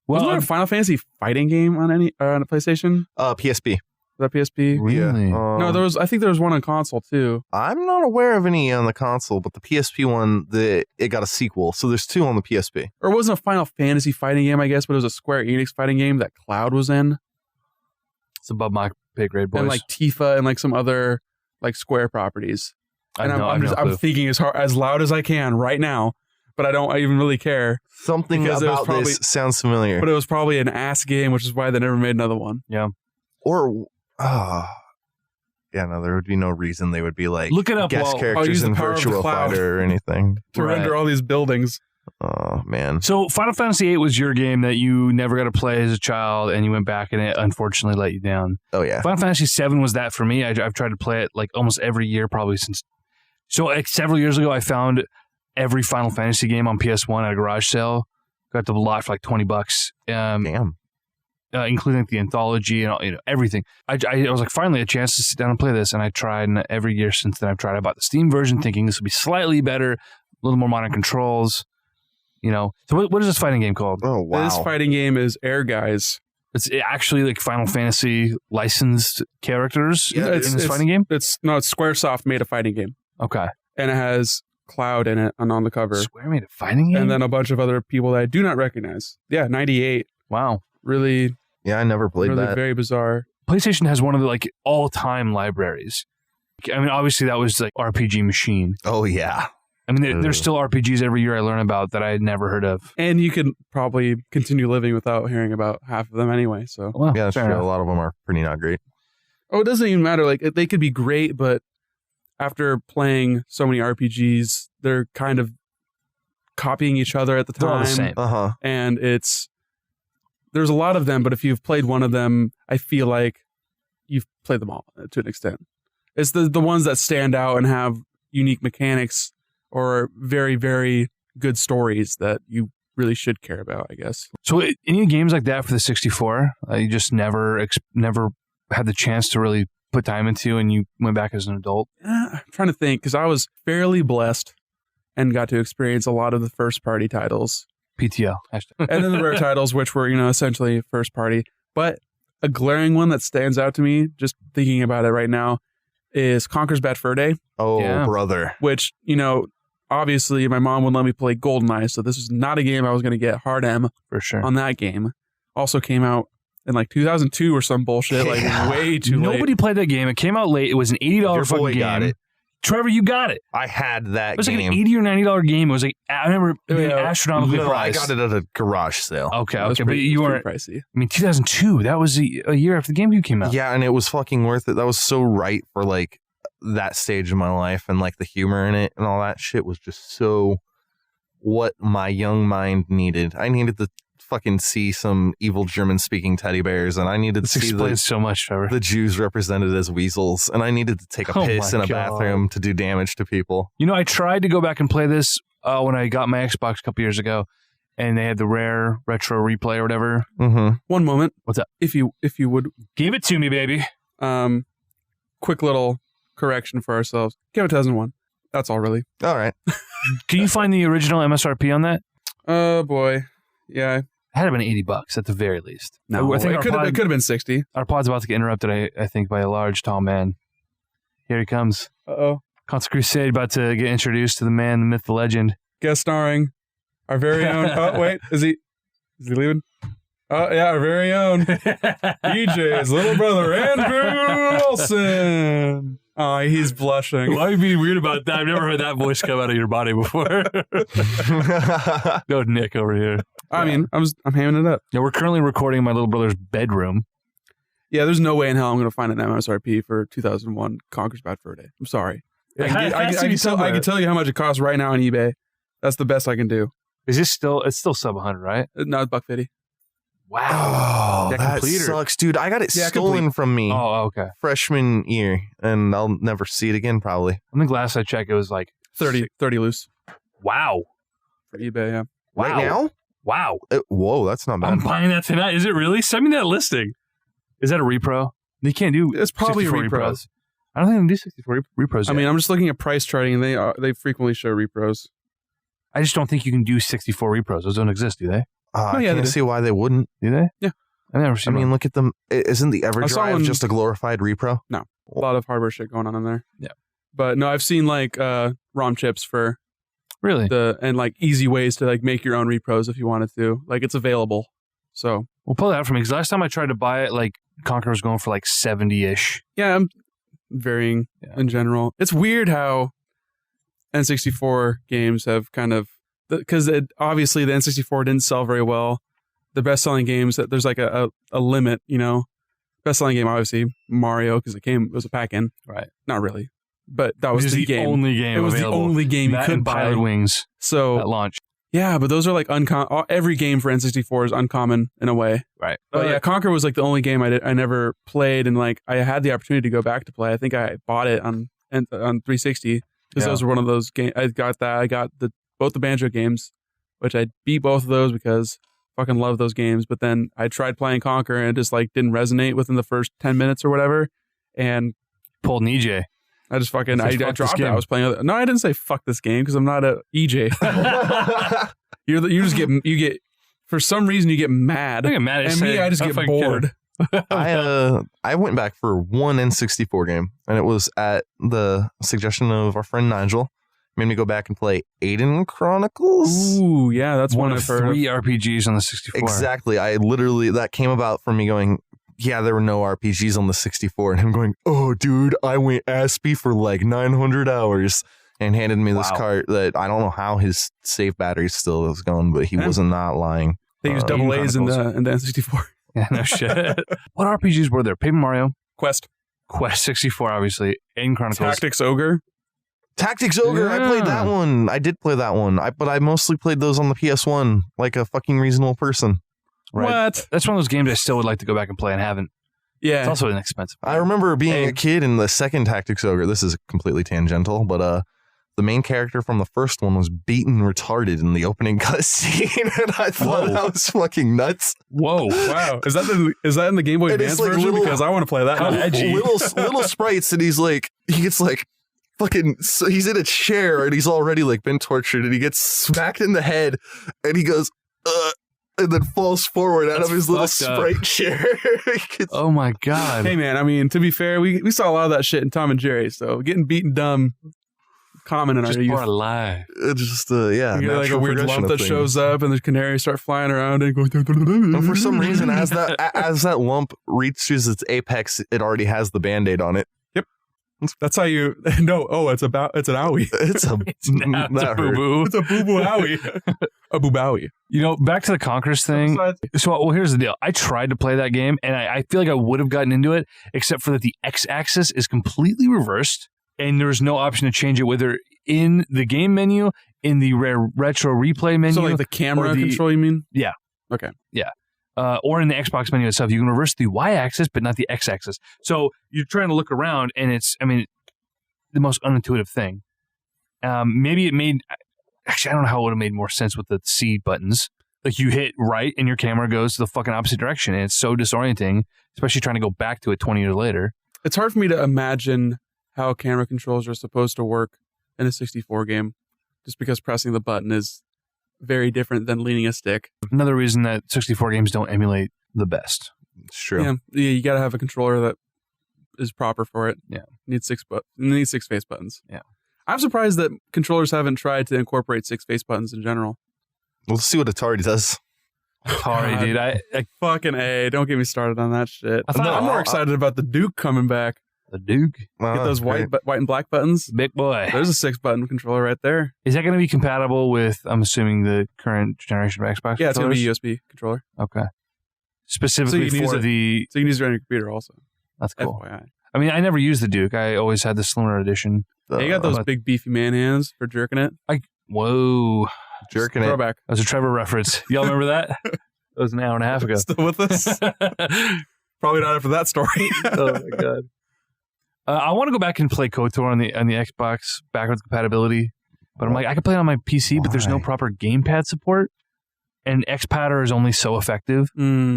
Wasn't Well, there a Final Fantasy fighting game on a PlayStation? PSP. Was that PSP? really? No, there was. I think there was one on console too. I'm not aware of any on the console, but the PSP one, it got a sequel, so there's 2 on the PSP. Or it wasn't a Final Fantasy fighting game, I guess, but it was a Square Enix fighting game that Cloud was in, It's above my pay grade, boys. and like Tifa and like some other like Square properties. And I'm thinking as loud as I can right now, but I don't even really care. Something Because it was about probably- this sounds familiar. But it was probably an ass game, which is why they never made another one. Or, yeah, no, there would be no reason they would be like Look it up guest while- use characters the in power of the Virtua cloud. Fighter or anything. To Right. render all these buildings. Oh man. So Final Fantasy VIII was your game that you never got to play as a child, and you went back and it unfortunately let you down. Oh yeah. Final Fantasy VII was that for me. I've tried to play it like almost every year, probably since. So like several years ago, I found every Final Fantasy game on PS1 at a garage sale. Got the lot for like $20, Damn. including the anthology and all, everything. I was like, finally a chance to sit down and play this, and I tried. And every year since then, I've tried. I bought the Steam version, thinking this would be slightly better, a little more modern controls. So what is this fighting game called? Oh wow. This fighting game is Air Guys. It's actually like Final Fantasy licensed characters Yeah, in this fighting game. It's Squaresoft made a fighting game, Okay, and it has Cloud in it and on the cover, Square made a fighting game. and then a bunch of other people that I do not recognize. Yeah, 98. Wow. Really, Yeah, I never played really that. very bizarre. PlayStation has one of the like all-time libraries. I mean, obviously that was like RPG Machine. Oh yeah. I mean, there's still RPGs every year I learn about that I had never heard of. And you could probably continue living without hearing about half of them anyway. So, Well, Yeah, that's fair true. enough. A lot of them are pretty not great. it doesn't even matter. Like they could be great, but after playing so many RPGs, they're kind of copying each other at the They're all time. the same. Uh-huh. And there's a lot of them, but if you've played one of them, I feel like you've played them all to an extent. It's the ones that stand out and have unique mechanics or very, very good stories that you really should care about, I guess. So any games like that for the 64, you just never had the chance to really put time into, and you went back as an adult? I'm trying to think, because I was fairly blessed and got to experience a lot of the first party titles. PTO. And then the rare titles, which were, essentially first party. But a glaring one that stands out to me, just thinking about it right now, is Conker's Bad Fur Day, Oh, Yeah. brother. which, obviously my mom wouldn't let me play GoldenEye, so this was not a game I was going to get hard M For sure. on that game. Also came out in like 2002 or some bullshit, like way too late. Nobody played that game. It came out late. It was an $80 Your fucking boy game. got it. Trevor, you got it. I had that It was game. like an $80 or $90 game. It was like, I remember it being astronomically No, I priced. got it at a garage sale. Okay, It was okay. But pretty- you it was weren't, pretty pricey. I mean, 2002, that was a year after the GameCube came out. Yeah, and it was fucking worth it. That was so right for like that stage of my life, and like the humor in it and all that shit was just so what my young mind needed. I needed to fucking see some evil German speaking teddy bears, and I needed This to see explains so much, Trevor. the Jews represented as weasels, and I needed to take a Oh piss my in a God. bathroom to do damage to people. You know, I tried to go back and play this when I got my Xbox a couple years ago, and they had the rare retro replay or whatever. Mm-hmm. One moment. What's up? If you would, Give it to me, baby. quick little correction for ourselves. Game of 2001. That's all really. All right. Can you find the original MSRP on that? Oh boy. Yeah. It had to have been $80 at the very least. No, I think it could have been 60. our pod's about to get interrupted, I think, by a large, tall man. Here he comes. Uh-oh. Constant Crusade about to get introduced to the man, the myth, the legend. Guest starring our very own. Oh wait, is he leaving? Oh yeah, our very own EJ's little brother Andrew Wilson. Oh, he's blushing. Why are you being weird about that? I've never heard that voice come out of your body before. No, Nick over here. I mean, I'm hamming it up. Yeah, we're currently recording in my little brother's bedroom. Yeah, there's no way in hell I'm going to find an MSRP for 2001 Conker's Bad Fur Day. I'm sorry. I can tell you how much it costs right now on eBay. That's the best I can do. Is this still? It's still sub 100, right? No, it's $150. Oh, That that complete or- sucks, dude. I got it Yeah, stolen complete. from me Oh, okay. freshman year, and I'll never see it again, probably. I think last I checked, it was like 30 loose wow, for eBay. Yeah. wow, Right now? wow. Whoa, that's not bad. I'm buying that tonight. Is it really? Send me that listing. Is that a repro? They can't do. It's probably 64 repros. I don't think they can do 64 repros. I yet. mean, I'm just looking at price charting, and they frequently show repros. I just don't think you can do 64 repros. Those don't exist, do they? Oh, I yeah, can't they do. see why they wouldn't. Do they? Yeah. I've never I seen. mean, look at them. Isn't the I saw EverDrive one- just a glorified repro? A lot of hardware shit going on in there. Yeah. But no, I've seen like ROM chips for really. and like easy ways to like make your own repros if you wanted to. Like it's available. So Well, pull that out for me because last time I tried to buy it, like Conquer was going for like 70-ish. yeah, I'm varying Yeah. in general. It's weird how N64 games have kind of because obviously the N64 didn't sell very well. The best selling games there's like a limit, you know. Best selling game obviously Mario because it was a pack in. Right. Not really, but that was Which is the game. only game It was available. the only game you That could and buy. Pilot Wings So at launch. yeah, but those are like uncommon. Every game for N64 is uncommon in a way. Right. But yeah, Conquer was like the only game I never played, and like I had the opportunity to go back to play. I think I bought it on 360 because Yeah. those were one of those games. I got that. I got both the Banjo games, which I beat both of those because I fucking love those games. But then I tried playing Conquer and it just like didn't resonate within the first 10 minutes or whatever, and Pulled an EJ. I just fucking Said, I "Fuck this dropped it. game." I was playing. No, I didn't say fuck this game because I'm not a EJ. You just get for some reason you get mad. I get mad. And me, I just get bored. I went back for one N64 game, and it was at the suggestion of our friend Nigel. Made me go back and play Aiden Chronicles. Ooh, yeah, that's One one of I've heard. 3 RPGs on the 64. Exactly. That came about from me going, yeah, there were no RPGs on the 64, and him going, oh, dude, I went ASPI for like 900 hours, and handed me this Wow. cart that I don't know how his save battery still was going, but he Yeah. wasn't not lying. They use Uh, double Aiden A's in the Chronicles. N64. Yeah, no shit. What RPGs were there? Paper Mario, Quest, Quest 64, obviously, Aiden Chronicles. Tactics Ogre. Tactics Ogre, I played that Yeah. one. I did play that one, but I mostly played those on the PS1 like a fucking reasonable person. Right. What? That's one of those games I still would like to go back and play and haven't. Yeah. It's also inexpensive. I remember being Hey. a kid in the second Tactics Ogre. This is completely tangential, but the main character from the first one was beaten retarded in the opening cutscene, and I thought Whoa. that was fucking nuts. Whoa. Wow. Is that in the Game Boy And Advance it's like version? little- Because I want to play that. How now. edgy. little sprites, and he gets like fucking. So he's in a chair, and he's already like been tortured, and he gets smacked in the head, and he goes, and then falls forward out That's of his little fucked up. sprite chair. He gets- Oh my God. Hey man, I mean, to be fair, we saw a lot of that shit in Tom and Jerry. So getting beaten dumb common in our Just youth. more alive. It's just yeah, You get like a natural weird progression lump of that things. shows up, and the canaries start flying around and going. And for some reason, as that lump reaches its apex, it already has the Band-Aid on it. That's how you know. Oh, it's an owie. It's a that hurt. boo-boo. It's a boo boo owie. A boo bowie. You know, back to the Conquerors thing. So, well, here's the deal. I tried to play that game, and I feel like I would have gotten into it, except for that the x-axis is completely reversed, and there's no option to change it, whether in the game menu, in the retro replay menu. So like the camera control, you mean? Yeah. Okay. Yeah. Or in the Xbox menu itself, you can reverse the y-axis, but not the x-axis. So you're trying to look around, and it's, the most unintuitive thing. Maybe it made... Actually, I don't know how it would have made more sense with the C buttons. Like, you hit right, and your camera goes to the fucking opposite direction, and it's so disorienting, especially trying to go back to it 20 years later. It's hard for me to imagine how camera controls are supposed to work in a 64 game, just because pressing the button is very different than leaning a stick. Another reason that 64 games don't emulate the best. It's true. Yeah, you got to have a controller that is proper for it. Yeah. Needs six face buttons. Yeah. I'm surprised that controllers haven't tried to incorporate 6 face buttons in general. We'll see what Atari does. Sorry, dude. I Fucking A. Don't get me started on that shit. I thought- I'm more excited about the Duke coming back. the Duke, Get those white and black buttons. big boy. There's a 6-button controller right there. Is that going to be compatible with, I'm assuming, the current generation of Xbox? Yeah, it's going to controllers? be a USB controller. Okay. Specifically So you can use for it- the... So you can use it on your computer also. That's cool. FYI. I mean, I never used the Duke. I always had the Slimmer edition. Yeah, you got those but- big beefy man hands for jerking it. Whoa. jerking it. Throwback. That was a Trevor reference. Y'all remember that? That was an hour and a half ago. Still with us? Probably not after that story. Oh my god. I want to go back and play KOTOR on the Xbox backwards compatibility, but I'm like, I could play it on my PC, but there's no Why? proper gamepad support, and X-Padder is only so effective.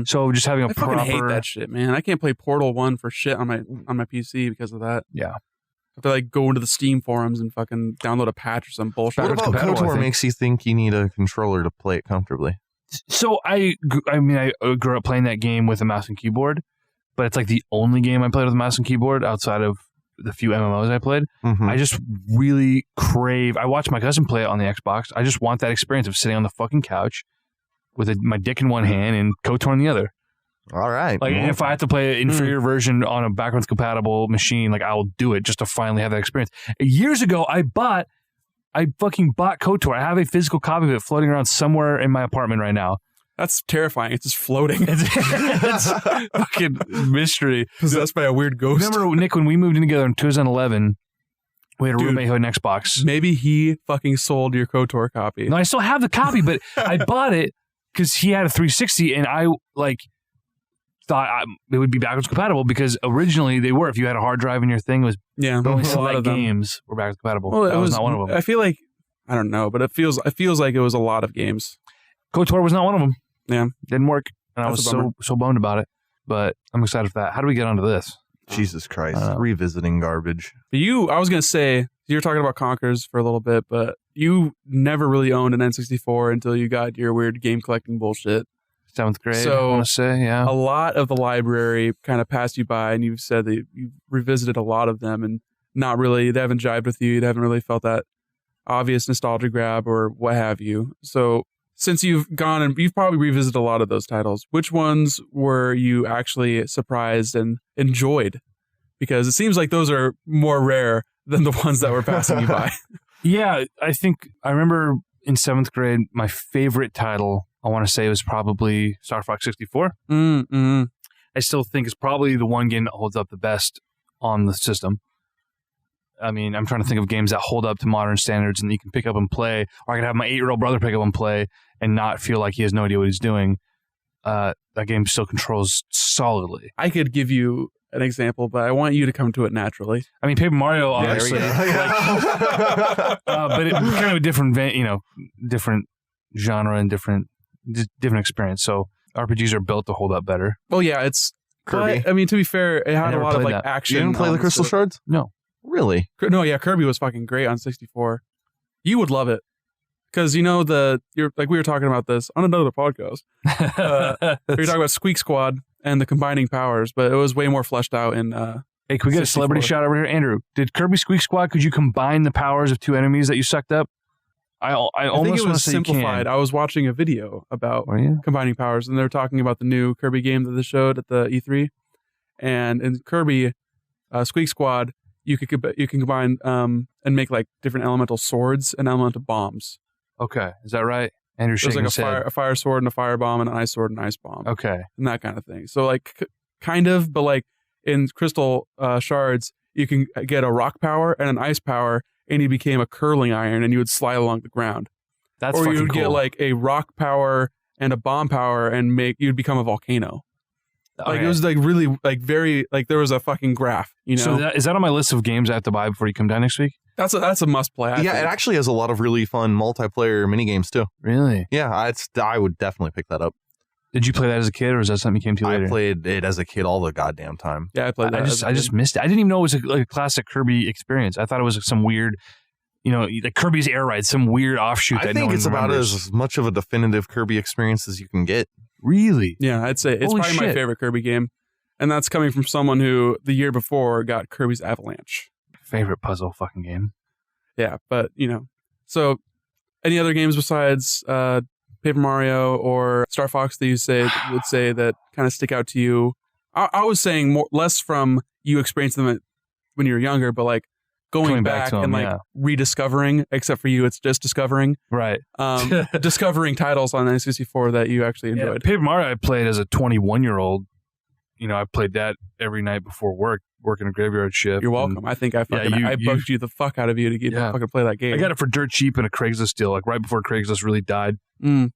So just having a I proper... fucking hate that shit, man. I can't play Portal 1 for shit on my PC because of that. Yeah. I have to like go into the Steam forums and fucking download a patch or some bullshit. What Backwards about compatible, I KOTOR think. makes you think you need a controller to play it comfortably? So I grew up playing that game with a mouse and keyboard, but it's like the only game I played with a mouse and keyboard outside of the few MMOs I played. Mm-hmm. I just really crave... I watched my cousin play it on the Xbox. I just want that experience of sitting on the fucking couch with my dick in one hand and KOTOR in the other. All right. Like, and if I have to play an inferior version on a backwards compatible machine, like, I'll do it just to finally have that experience. Years ago, I fucking bought KOTOR. I have a physical copy of it floating around somewhere in my apartment right now. That's terrifying. It's just floating. It's fucking mystery. Possessed by a weird ghost. Remember, Nick, when we moved in together in 2011, we had a Dude. roommate who had an Xbox. Maybe he fucking sold your KOTOR copy. No, I still have the copy, but I bought it because he had a 360, and I thought it would be backwards compatible because originally they were. If you had a hard drive in your thing, it was Yeah, only a lot select of them. games were backwards compatible. Well, that was not one of them. I feel like I don't know, but it feels like it was a lot of games. KOTOR was not one of them. Yeah, Didn't work, and I That's was a bummer. so bummed about it. But I'm excited for that. How do we get onto this? Jesus Christ. I don't know. Revisiting garbage. but I was gonna say you were talking about Conkers for a little bit, but you never really owned an N64 until you got your weird game collecting bullshit. 7th grade, So, I want to say, yeah. A lot of the library kind of passed you by, and you've said that you revisited a lot of them, and not really, they haven't jived with you. You haven't really felt that obvious nostalgia grab or what have you. So since you've gone and you've probably revisited a lot of those titles, which ones were you actually surprised and enjoyed? Because it seems like those are more rare than the ones that were passing you by. Yeah, I think I remember in 7th grade, my favorite title, I want to say, was probably Star Fox 64. Mm-hmm. I still think it's probably the one game that holds up the best on the system. I mean, I'm trying to think of games that hold up to modern standards and you can pick up and play, or I can have my 8-year-old brother pick up and play and not feel like he has no idea what he's doing. That game still controls solidly. I could give you an example, but I want you to come to it naturally. I mean, Paper Mario, Yeah, there obviously, we go. but it kind of a different, different genre and different experience. So RPGs are built to hold up better. Well, yeah, it's Kirby. But, I mean, to be fair, it had a never lot of played like that. action. You didn't play the Crystal Shards? No. Really? No, yeah, Kirby was fucking great on 64. You would love it. Because we were talking about this on another podcast. We were talking about Squeak Squad and the combining powers, but it was way more fleshed out in Hey, can we get a celebrity 64. shot over here? Andrew, did Kirby Squeak Squad, could you combine the powers of two enemies that you sucked up? I I think almost it want to was say simplified. you can. I was watching a video about Were you? combining powers, and they were talking about the new Kirby game that they showed at the E3. And in Kirby Squeak Squad, you can combine and make like different elemental swords and elemental bombs. Okay, is that right? Andrew There's shaking like his head. a fire sword and a fire bomb and an ice sword and an ice bomb. Okay. And that kind of thing. So like kind of, but like in Crystal Shards, you can get a rock power and an ice power, and you became a curling iron, and you would slide along the ground. That's or fucking you would cool. get like a rock power and a bomb power, and you'd become a volcano. Like Okay. it was like really like very like there was a fucking graph. You know, So is that on my list of games I have to buy before you come down next week? that's a must play. I Yeah, think. it actually has a lot of really fun multiplayer mini games too. Really? Yeah, I would definitely pick that up. Did you play that as a kid, or is that something you came to later? I played it as a kid all the goddamn time. Yeah, I played that. I just missed it. I didn't even know it was like a classic Kirby experience. I thought it was some weird, like Kirby's Air Ride, some weird offshoot. I that think no it's one about remembers. as much of a definitive Kirby experience as you can get. Really. Yeah, I'd say it's Holy probably my shit. favorite Kirby game, and that's coming from someone who the year before got Kirby's Avalanche. Favorite puzzle fucking game. Yeah, but so any other games besides Paper Mario or Star Fox that you would say that kind of stick out to you? I was saying less from you experiencing them when you were younger, but like going back to 'em, and like yeah. rediscovering. Except for you, it's just discovering. Right. Discovering titles on N64 that you actually Yeah, enjoyed. Paper Mario I played as a 21-year-old. I played that every night before working a graveyard shift. You're and welcome. I think I fucking I bugged you the fuck out of you to get Yeah. fucking play that game. I got it for dirt cheap in a Craigslist deal, like right before Craigslist really died. Mm.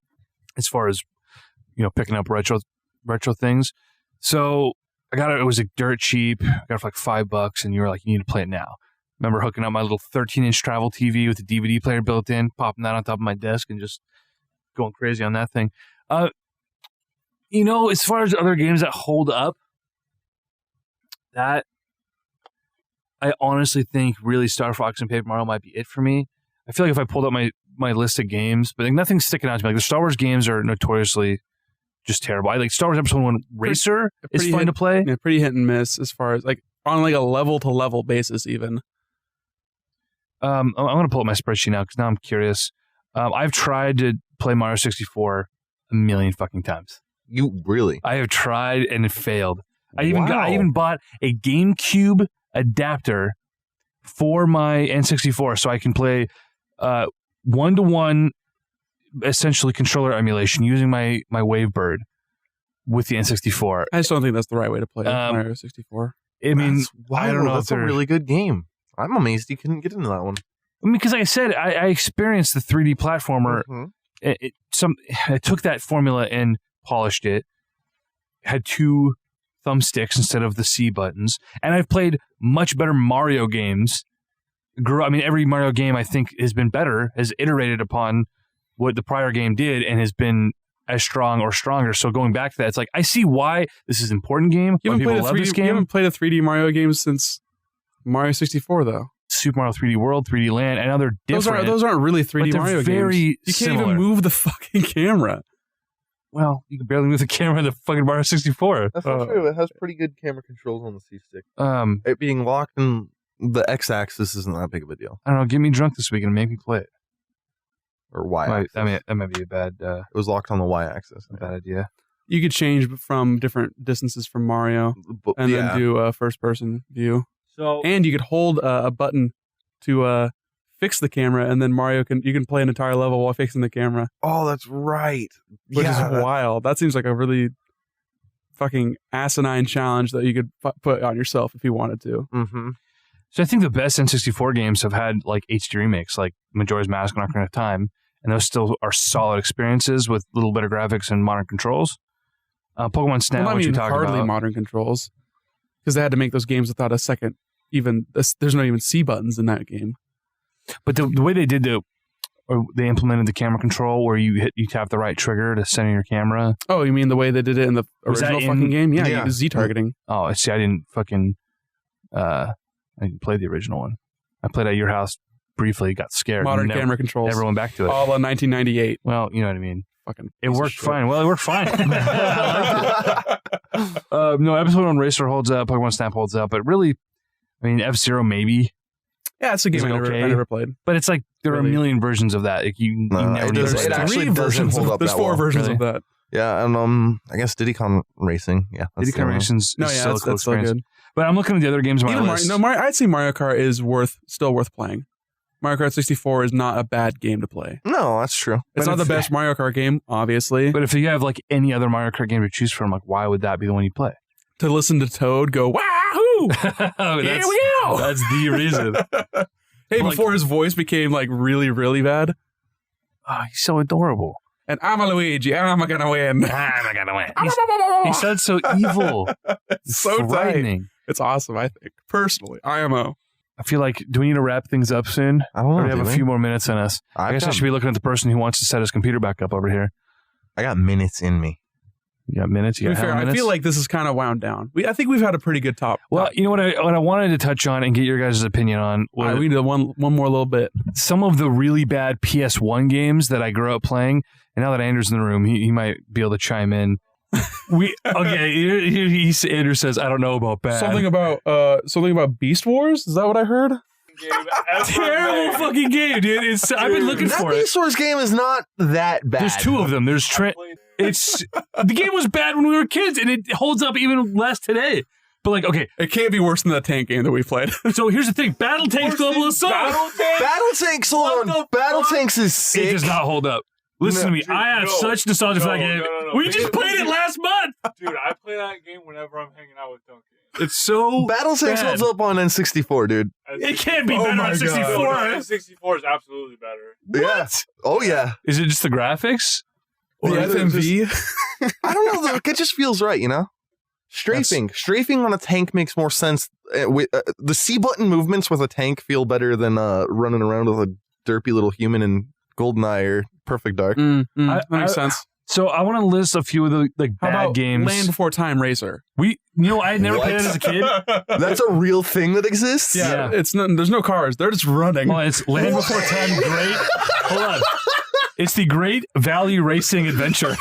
As far as picking up retro things. So I got it. It was like dirt cheap. I got it for like $5, and you were like, you need to play it now. Remember hooking up my little 13-inch travel TV with a DVD player built in, popping that on top of my desk, and just going crazy on that thing. As far as other games that hold up, that I honestly think really Star Fox and Paper Mario might be it for me. I feel like if I pulled up my list of games, but like nothing's sticking out to me. Like the Star Wars games are notoriously just terrible. I like Star Wars Episode 1 Racer is pretty fun to play. Yeah, pretty hit and miss as far as like on like a level to level basis even. I'm going to pull up my spreadsheet now because now I'm curious. I've tried to play Mario 64 a million fucking times. You really? I have tried and it failed. I Wow. even bought a GameCube adapter for my N64 so I can play one-to-one essentially controller emulation using my Wavebird with the N64. I just don't think that's the right way to play Mario 64. I mean, I don't know That's if a they're really good game. I'm amazed you couldn't get into that one. because like I said, I experienced the 3D platformer. Mhm. I took that formula and polished it. Had two thumbsticks instead of the C buttons, and I've played much better Mario games. Every Mario game I think has been better, has iterated upon what the prior game did, and has been as strong or stronger. So going back to that, it's like I see why this is an important game. You Why haven't, people played a love 3D, this you game. haven't played a 3D Mario game since Mario 64 though. Super Mario 3D World, 3D Land, and now they're different. Those aren't really 3D they're Mario very games. You can't similar. even move the fucking camera. Well, you can barely move the camera in the fucking Mario 64. That's not true. It has pretty good camera controls on the C-stick. Um, It being locked in the X-axis isn't that big of a deal. I don't know. Get me drunk this week and make me play it. Or Y-axis. That might be a bad It was locked on the Y-axis. idea. You could change from different distances from Mario But, and yeah. then do a first person view. So And you could hold a button to fix the camera, and then you can play an entire level while fixing the camera, Oh, that's right. which Yeah, is wild. That seems like a really fucking asinine challenge that you could put on yourself if you wanted to. Mm-hmm. I think the best N64 games have had like HD remakes, like Majora's Mask and Ocarina of Time, and those still are solid experiences with a little better graphics and modern controls. Pokemon Snap, Well, I what you mean, talking hardly about? modern controls, because they had to make those games without a second. There's not even C buttons in that game. But the way they did they implemented the camera control where you tap the right trigger to center your camera. Oh, you mean the way they did it in the Was that original fucking game? Yeah, Yeah. you use Z targeting. Oh, see, I didn't play the original one. I played at your house briefly, got scared. Modern never, camera controls. Never went back to it. All in 1998. Well, you know what I mean. Fucking. It piece of worked shit. fine. Well, it worked fine. No, Episode 1 Racer holds up. Pokemon Snap holds up. But really, I mean, F-Zero maybe. Yeah, it's a game I never played. But it's like there are a million versions of that. Like you never need to play it that. actually doesn't hold up There's that 4 well. versions of that. Yeah, and I guess Diddy Kong Racing. Yeah, Diddy Kong Racing's still a cool that's so experience. good. But I'm looking at the other games on my list. I'd say Mario Kart is still worth playing. Mario Kart 64 is not a bad game to play. No, that's true. It's not the best Mario Kart game, obviously. But if you have like any other Mario Kart game to choose from, like why would that be the one you play? To listen to Toad go, wahoo! Here we go! That's the reason. Hey, before his voice became like really, really bad. Oh, he's so adorable. And I'm a Luigi, and I'm gonna win. I'm gonna win. He sounds so evil. It's so frightening. tight. It's awesome, I think. Personally, IMO. I feel like, do we need to wrap things up soon? I don't know. Or do we have a few more minutes on us? I guess I should be looking at the person who wants to set his computer back up over here. I got minutes in me. You got minutes? You got fair, minutes? I feel like this is kind of wound down. I think we've had a pretty good top. Well, you know what I wanted to touch on and get your guys' opinion on was we need one more little bit. Some of the really bad PS1 games that I grew up playing. And now that Andrew's in the room, he might be able to chime in. Andrew says, I don't know about bad. Something about Beast Wars? Is that what I heard? Terrible fucking game, dude. I've been looking for it. That Beast Wars game is not that bad. There's 2 of them. There's the game was bad when we were kids, and it holds up even less today. But like, okay, it can't be worse than that tank game that we played. So here's the thing: Battle Tanks Global Assault. Battle Tanks, hold on. Battle Tanks is sick. It does not hold up. Listen to me. I have such nostalgia for that game. We just played it last month. Dude, I play that game whenever I'm hanging out with Duncan. It's so Battle Tanks holds up on N64, dude. It can't be better on 64. N64 is absolutely better. Yeah. Oh, yeah. Is it just the graphics? Or the FMV? I don't know. It just feels right, you know? Strafing on a tank makes more sense. The C button movements with a tank feel better than running around with a derpy little human in GoldenEye or Perfect Dark. That makes sense. So I want to list a few of the bad games. Land Before Time Racer. I had never played it as a kid. That's a real thing that exists? Yeah. There's no cars. They're just running. Well, it's Land Before Time Great. Hold on. It's the Great Valley Racing Adventure.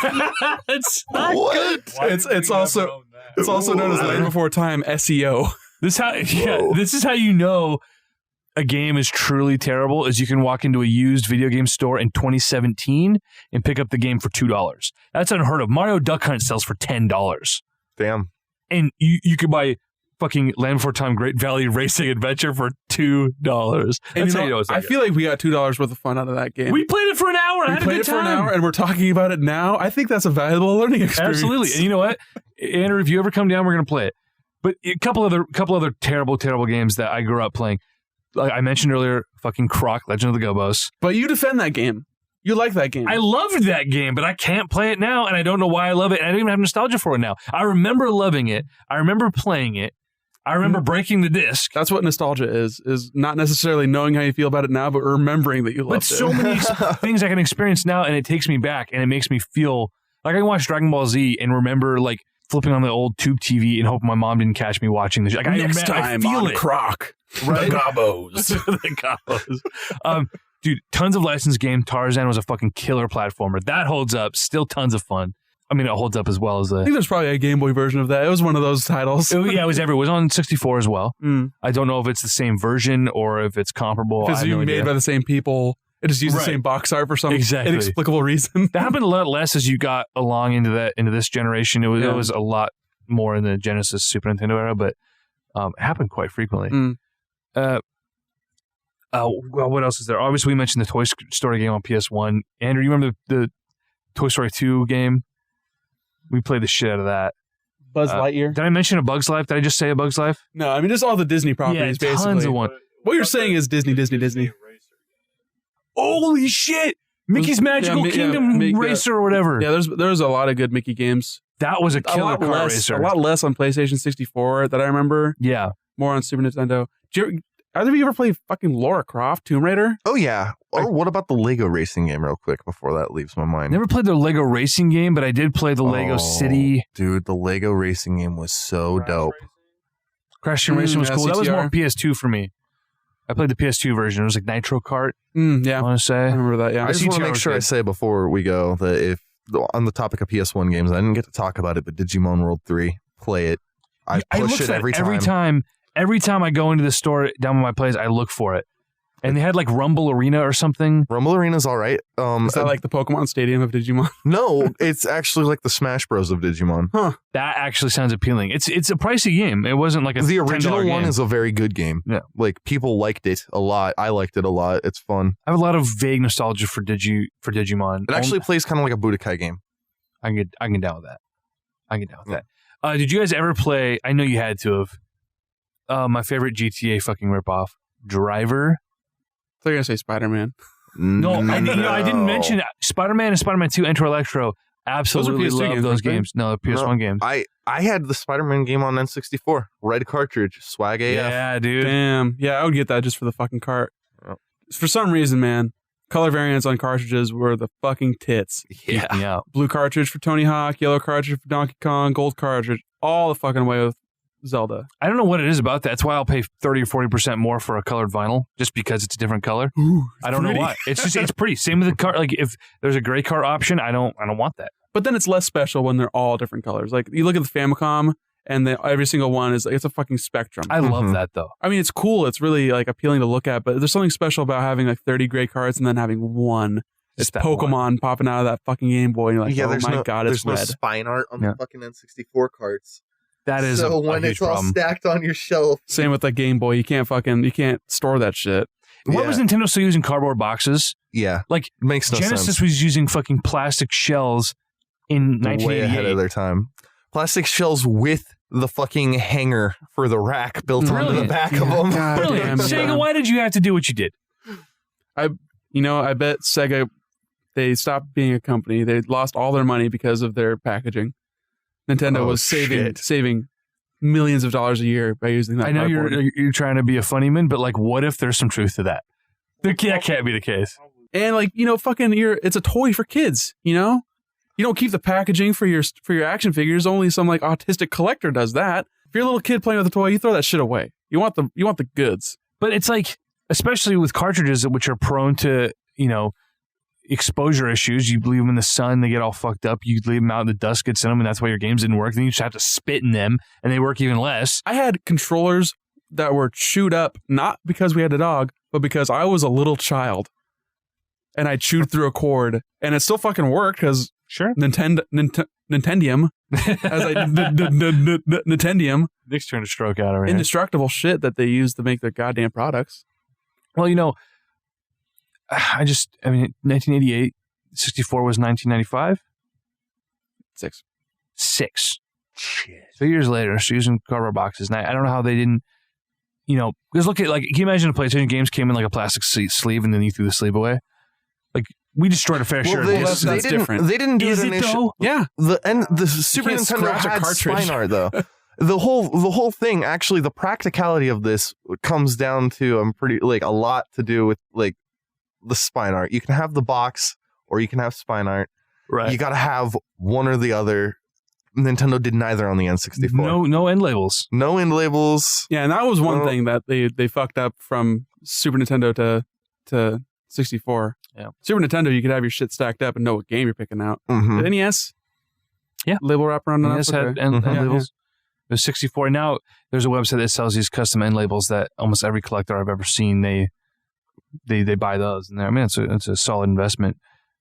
It's not good. It's also known as Land Before Time SEO. This is how you know a game is truly terrible, is you can walk into a used video game store in 2017 and pick up the game for $2. That's unheard of. Mario Duck Hunt sells for $10. Damn. And you could buy fucking Land Before Time Great Valley Racing Adventure for $2. That's how you know it's not I feel like we got $2 worth of fun out of that game. We played it for an hour. I had a good time. For an hour, and we're talking about it now. I think that's a valuable learning experience. Absolutely. And you know what, Andrew, if you ever come down, we're gonna play it. But a couple other terrible games that I grew up playing. Like I mentioned earlier, fucking Croc, Legend of the Gobos. But you defend that game. You like that game. I loved that game, but I can't play it now, and I don't know why I love it, and I don't even have nostalgia for it now. I remember loving it. I remember playing it. I remember breaking the disc. That's what nostalgia is not necessarily knowing how you feel about it now, but remembering that you loved it. But so many things I can experience now, and it takes me back, and it makes me feel like I can watch Dragon Ball Z and remember like flipping on the old tube TV and hoping my mom didn't catch me watching this. Like, Next time I feel on it. Croc. Right? The Gobos. The Gobos. Dude, tons of licensed game. Tarzan was a fucking killer platformer. That holds up. Still tons of fun. I mean, it holds up as well as I think there's probably a Game Boy version of that. It was one of those titles. It was everywhere. It was on 64 as well. I don't know if it's the same version or if it's comparable. Because you made by the same people. It just used the same box art for some inexplicable reason. That happened a lot less as you got along into this generation. It was a lot more in the Genesis, Super Nintendo era, but it happened quite frequently. Well, what else is there? Obviously, we mentioned the Toy Story game on PS1. Andrew, you remember the Toy Story 2 game? We played the shit out of that. Buzz Lightyear. Did I mention A Bug's Life? Did I just say A Bug's Life? No, I mean just all the Disney properties, basically. Tons of one. What you're saying is Disney. Holy shit! Mickey's Magical Kingdom Racer or whatever. Yeah, there's a lot of good Mickey games. That was a killer car racer. A lot less on PlayStation 64 that I remember. Yeah. More on Super Nintendo. Either of you ever played fucking Lara Croft, Tomb Raider? Oh, yeah. Or what about the Lego racing game real quick before that leaves my mind? Never played the Lego racing game, but I did play the Lego City. Dude, the Lego racing game was so dope. Crash Team Racing was cool. CTR. That was more PS2 for me. I played the PS2 version. It was like Nitro Kart. Yeah. I want to say. I remember that, yeah. I just want to make sure I say before we go that if on the topic of PS1 games, I didn't get to talk about it, but Digimon World 3, play it. I push it every time. every time I go into the store down by my place, I look for it. And they had like Rumble Arena or something. Rumble Arena's all right. Is that like the Pokemon Stadium of Digimon? No, it's actually like the Smash Bros of Digimon. That actually sounds appealing. It's a pricey game. It wasn't like The original $10 one game. is a very good game. Yeah. Like people liked it a lot. I liked it a lot. It's fun. I have a lot of vague nostalgia for Digimon. It actually plays kind of like a Budokai game. I can get down with that. That. Did you guys ever play? I know you had to have. My favorite GTA fucking ripoff, Driver. I thought you were gonna say Spider-Man. No, I didn't mention Spider-Man and Spider-Man 2 Enter Electro. Absolutely PS2 love games, those weren't they? games. No, the PS1 games. I had the Spider-Man game on N64. Red cartridge. Swag AF. Yeah, dude. Damn. Yeah, I would get that just for the fucking cart. Oh. For some reason, man, color variants on cartridges were the fucking tits. Yeah. Geek me out. Blue cartridge for Tony Hawk, yellow cartridge for Donkey Kong, gold cartridge, all the fucking way with Zelda. I don't know what it is about that. That's why I'll pay 30 or 40% more for a colored vinyl, just because it's a different color. Ooh, I don't know why. It's pretty. Same with the car. Like if there's a gray car option, I don't want that. But then it's less special when they're all different colors. Like you look at the Famicom, and every single one is like it's a fucking spectrum. I love Mhm. that though. I mean, it's cool. It's really like appealing to look at. But there's something special about having like 30 gray cards and then having one. It's Just that Pokemon one. popping out of that fucking Game Boy. And you're like, oh my god, it's there's red. no spine art on Yeah. the fucking N64 carts. That is so a when huge it's all problem. stacked on your shelf. Same with the Game Boy. You can't store that shit. Why Yeah. was Nintendo still using cardboard boxes? Yeah, Like makes no Genesis sense. was using fucking plastic shells in Way ahead of 1988. their time. Plastic shells with the fucking hanger for the rack built onto the Brilliant. back of them. God Brilliant. damn, Sega, yeah. why did you have to do what you did? You know, I bet Sega, they stopped being a company. They lost all their money because of their packaging. Nintendo Oh, was shit. saving millions of dollars a year by using that. I know cardboard. you're trying to be a funny man, but like, what if there's some truth to that? That can't be the case. And like, you know, it's a toy for kids, you know? You don't keep the packaging for your action figures. Only some like autistic collector does that. If you're a little kid playing with a toy, you throw that shit away. You want the goods. But it's like, especially with cartridges which are prone to, you know, exposure issues. You leave them in the sun, they get all fucked up. You leave them out, and the dust gets in them, and that's why your games didn't work. Then you just have to spit in them, and they work even less. I had controllers that were chewed up, not because we had a dog, but because I was a little child. And I chewed through a cord, and it still fucking worked because Sure. Nintendium, as I Nintendium, Nick's trying to stroke out over here. indestructible shit that they use to make their goddamn products. Well, you know, 1988, 64 was 1995. 6. Shit. 3 years later, so using cardboard boxes. And I don't know how they didn't, you know, because look at, like, can you imagine the PlayStation games came in like a plastic sleeve and then you threw the sleeve away? Like, we destroyed a fair share of they, this. that's didn't, different. they didn't do Is it it initially. though? Yeah. The Super can't Nintendo scratch a had cartridge. spine art though. The whole thing, actually, the practicality of this comes down to a lot to do with like the spine art. You can have the box or you can have spine art. Right. You got to have one or the other. Nintendo did neither on the N64. No end labels. No end labels. Yeah, and that was one Well- thing that they fucked up from Super Nintendo to 64. Yeah. Super Nintendo, you could have your shit stacked up and know what game you're picking out. Mhm. The NES? Yeah. Label wrap around NES enough? had Okay. end Mhm. labels. It was 64. Now there's a website that sells these custom end labels that almost every collector I've ever seen, they buy those. And I mean, it's a solid investment.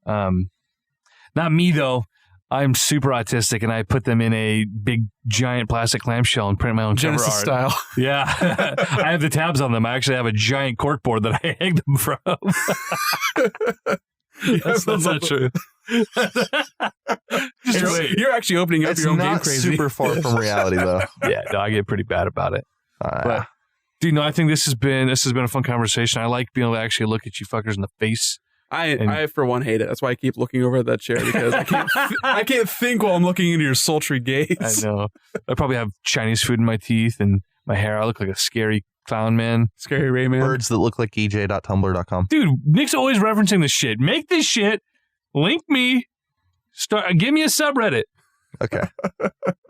Not me though. I'm super autistic, and I put them in a big, giant plastic clamshell and print my own cover Genesis art. style. Yeah, I have the tabs on them. I actually have a giant corkboard that I hang them from. that's not true. Just wait. You're actually opening up It's your own game not crazy. super far from reality though. Yeah, no, I get pretty bad about it. But But dude, no, I think this has been a fun conversation. I like being able to actually look at you fuckers in the face. I for one hate it. That's why I keep looking over at that chair because I can't think while I'm looking into your sultry gaze. I know. I probably have Chinese food in my teeth and my hair. I look like a scary clown man. Scary Rayman. birds that look like EJ.tumblr.com. Dude, Nick's always referencing this shit. Make this shit. Link me. Give me a subreddit. Okay.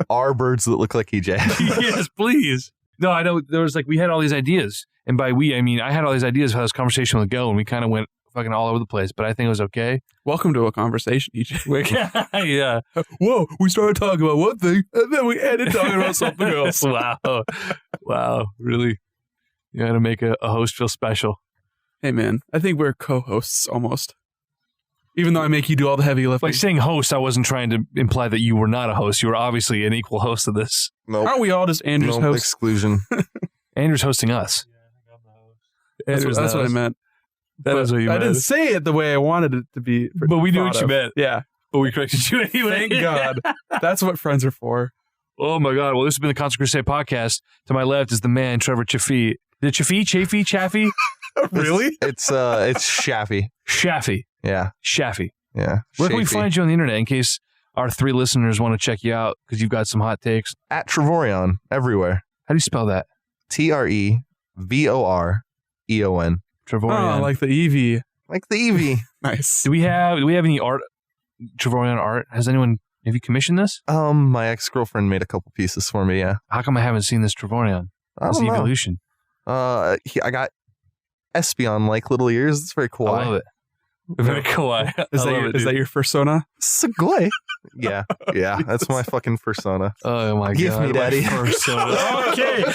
Are birds that look like EJ? Yes, please. No, I know. There was we had all these ideas. And by we, I mean, I had all these ideas of how this conversation would go. And we kind of went fucking all over the place, but I think it was okay. Welcome to a conversation, EJ. Yeah. Whoa, we started talking about one thing, and then we ended talking about something else. Wow. Really? You got to make a host feel special. Hey, man, I think we're co-hosts almost. Even though I make you do all the heavy lifting. Like saying host, I wasn't trying to imply that you were not a host. You were obviously an equal host of this. Nope. Aren't we all just Andrew's hosts? Exclusion. Andrew's hosting us. Yeah, I think I'm the host. That's what I meant. That is what you I meant. didn't say it the way I wanted it to be. But we knew thought what you of. meant. Yeah. But we corrected you anyway. Thank God. That's what friends are for. Oh my God. Well, this has been the Constant Crusade podcast. To my left is the man, Trevor Chaffee. Is it Chaffee? Really? It's Shaffy. Shaffy. Yeah. Shaffy. Yeah. Where can we Shafy. find you on the internet in case our 3 listeners want to check you out because you've got some hot takes? At Trevorion everywhere. How do you spell that? TREVOREON. Trevorion. Oh, like the Eevee. Like the Eevee. Nice. Do we have any art? Trevorion art? Have you commissioned this? My ex-girlfriend made a couple pieces for me, yeah. How come I haven't seen this Trevorion? I This don't know. evolution. I got Espeon like little ears. It's very cool. I love it. Very kawaii. Is that your persona? Segway. Yeah, that's my fucking persona. Oh my Give God. me, Daddy. Okay.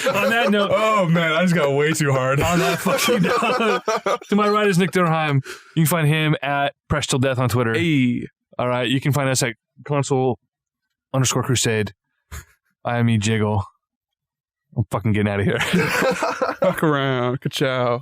On that note. Oh, man, I just got way too hard. On that fucking note. To my right is Nick Durheim. You can find him at Press Till Death on Twitter. Hey. All right. You can find us at console_crusade. I am Jiggle. I'm fucking getting out of here. Fuck around. Ka-chow.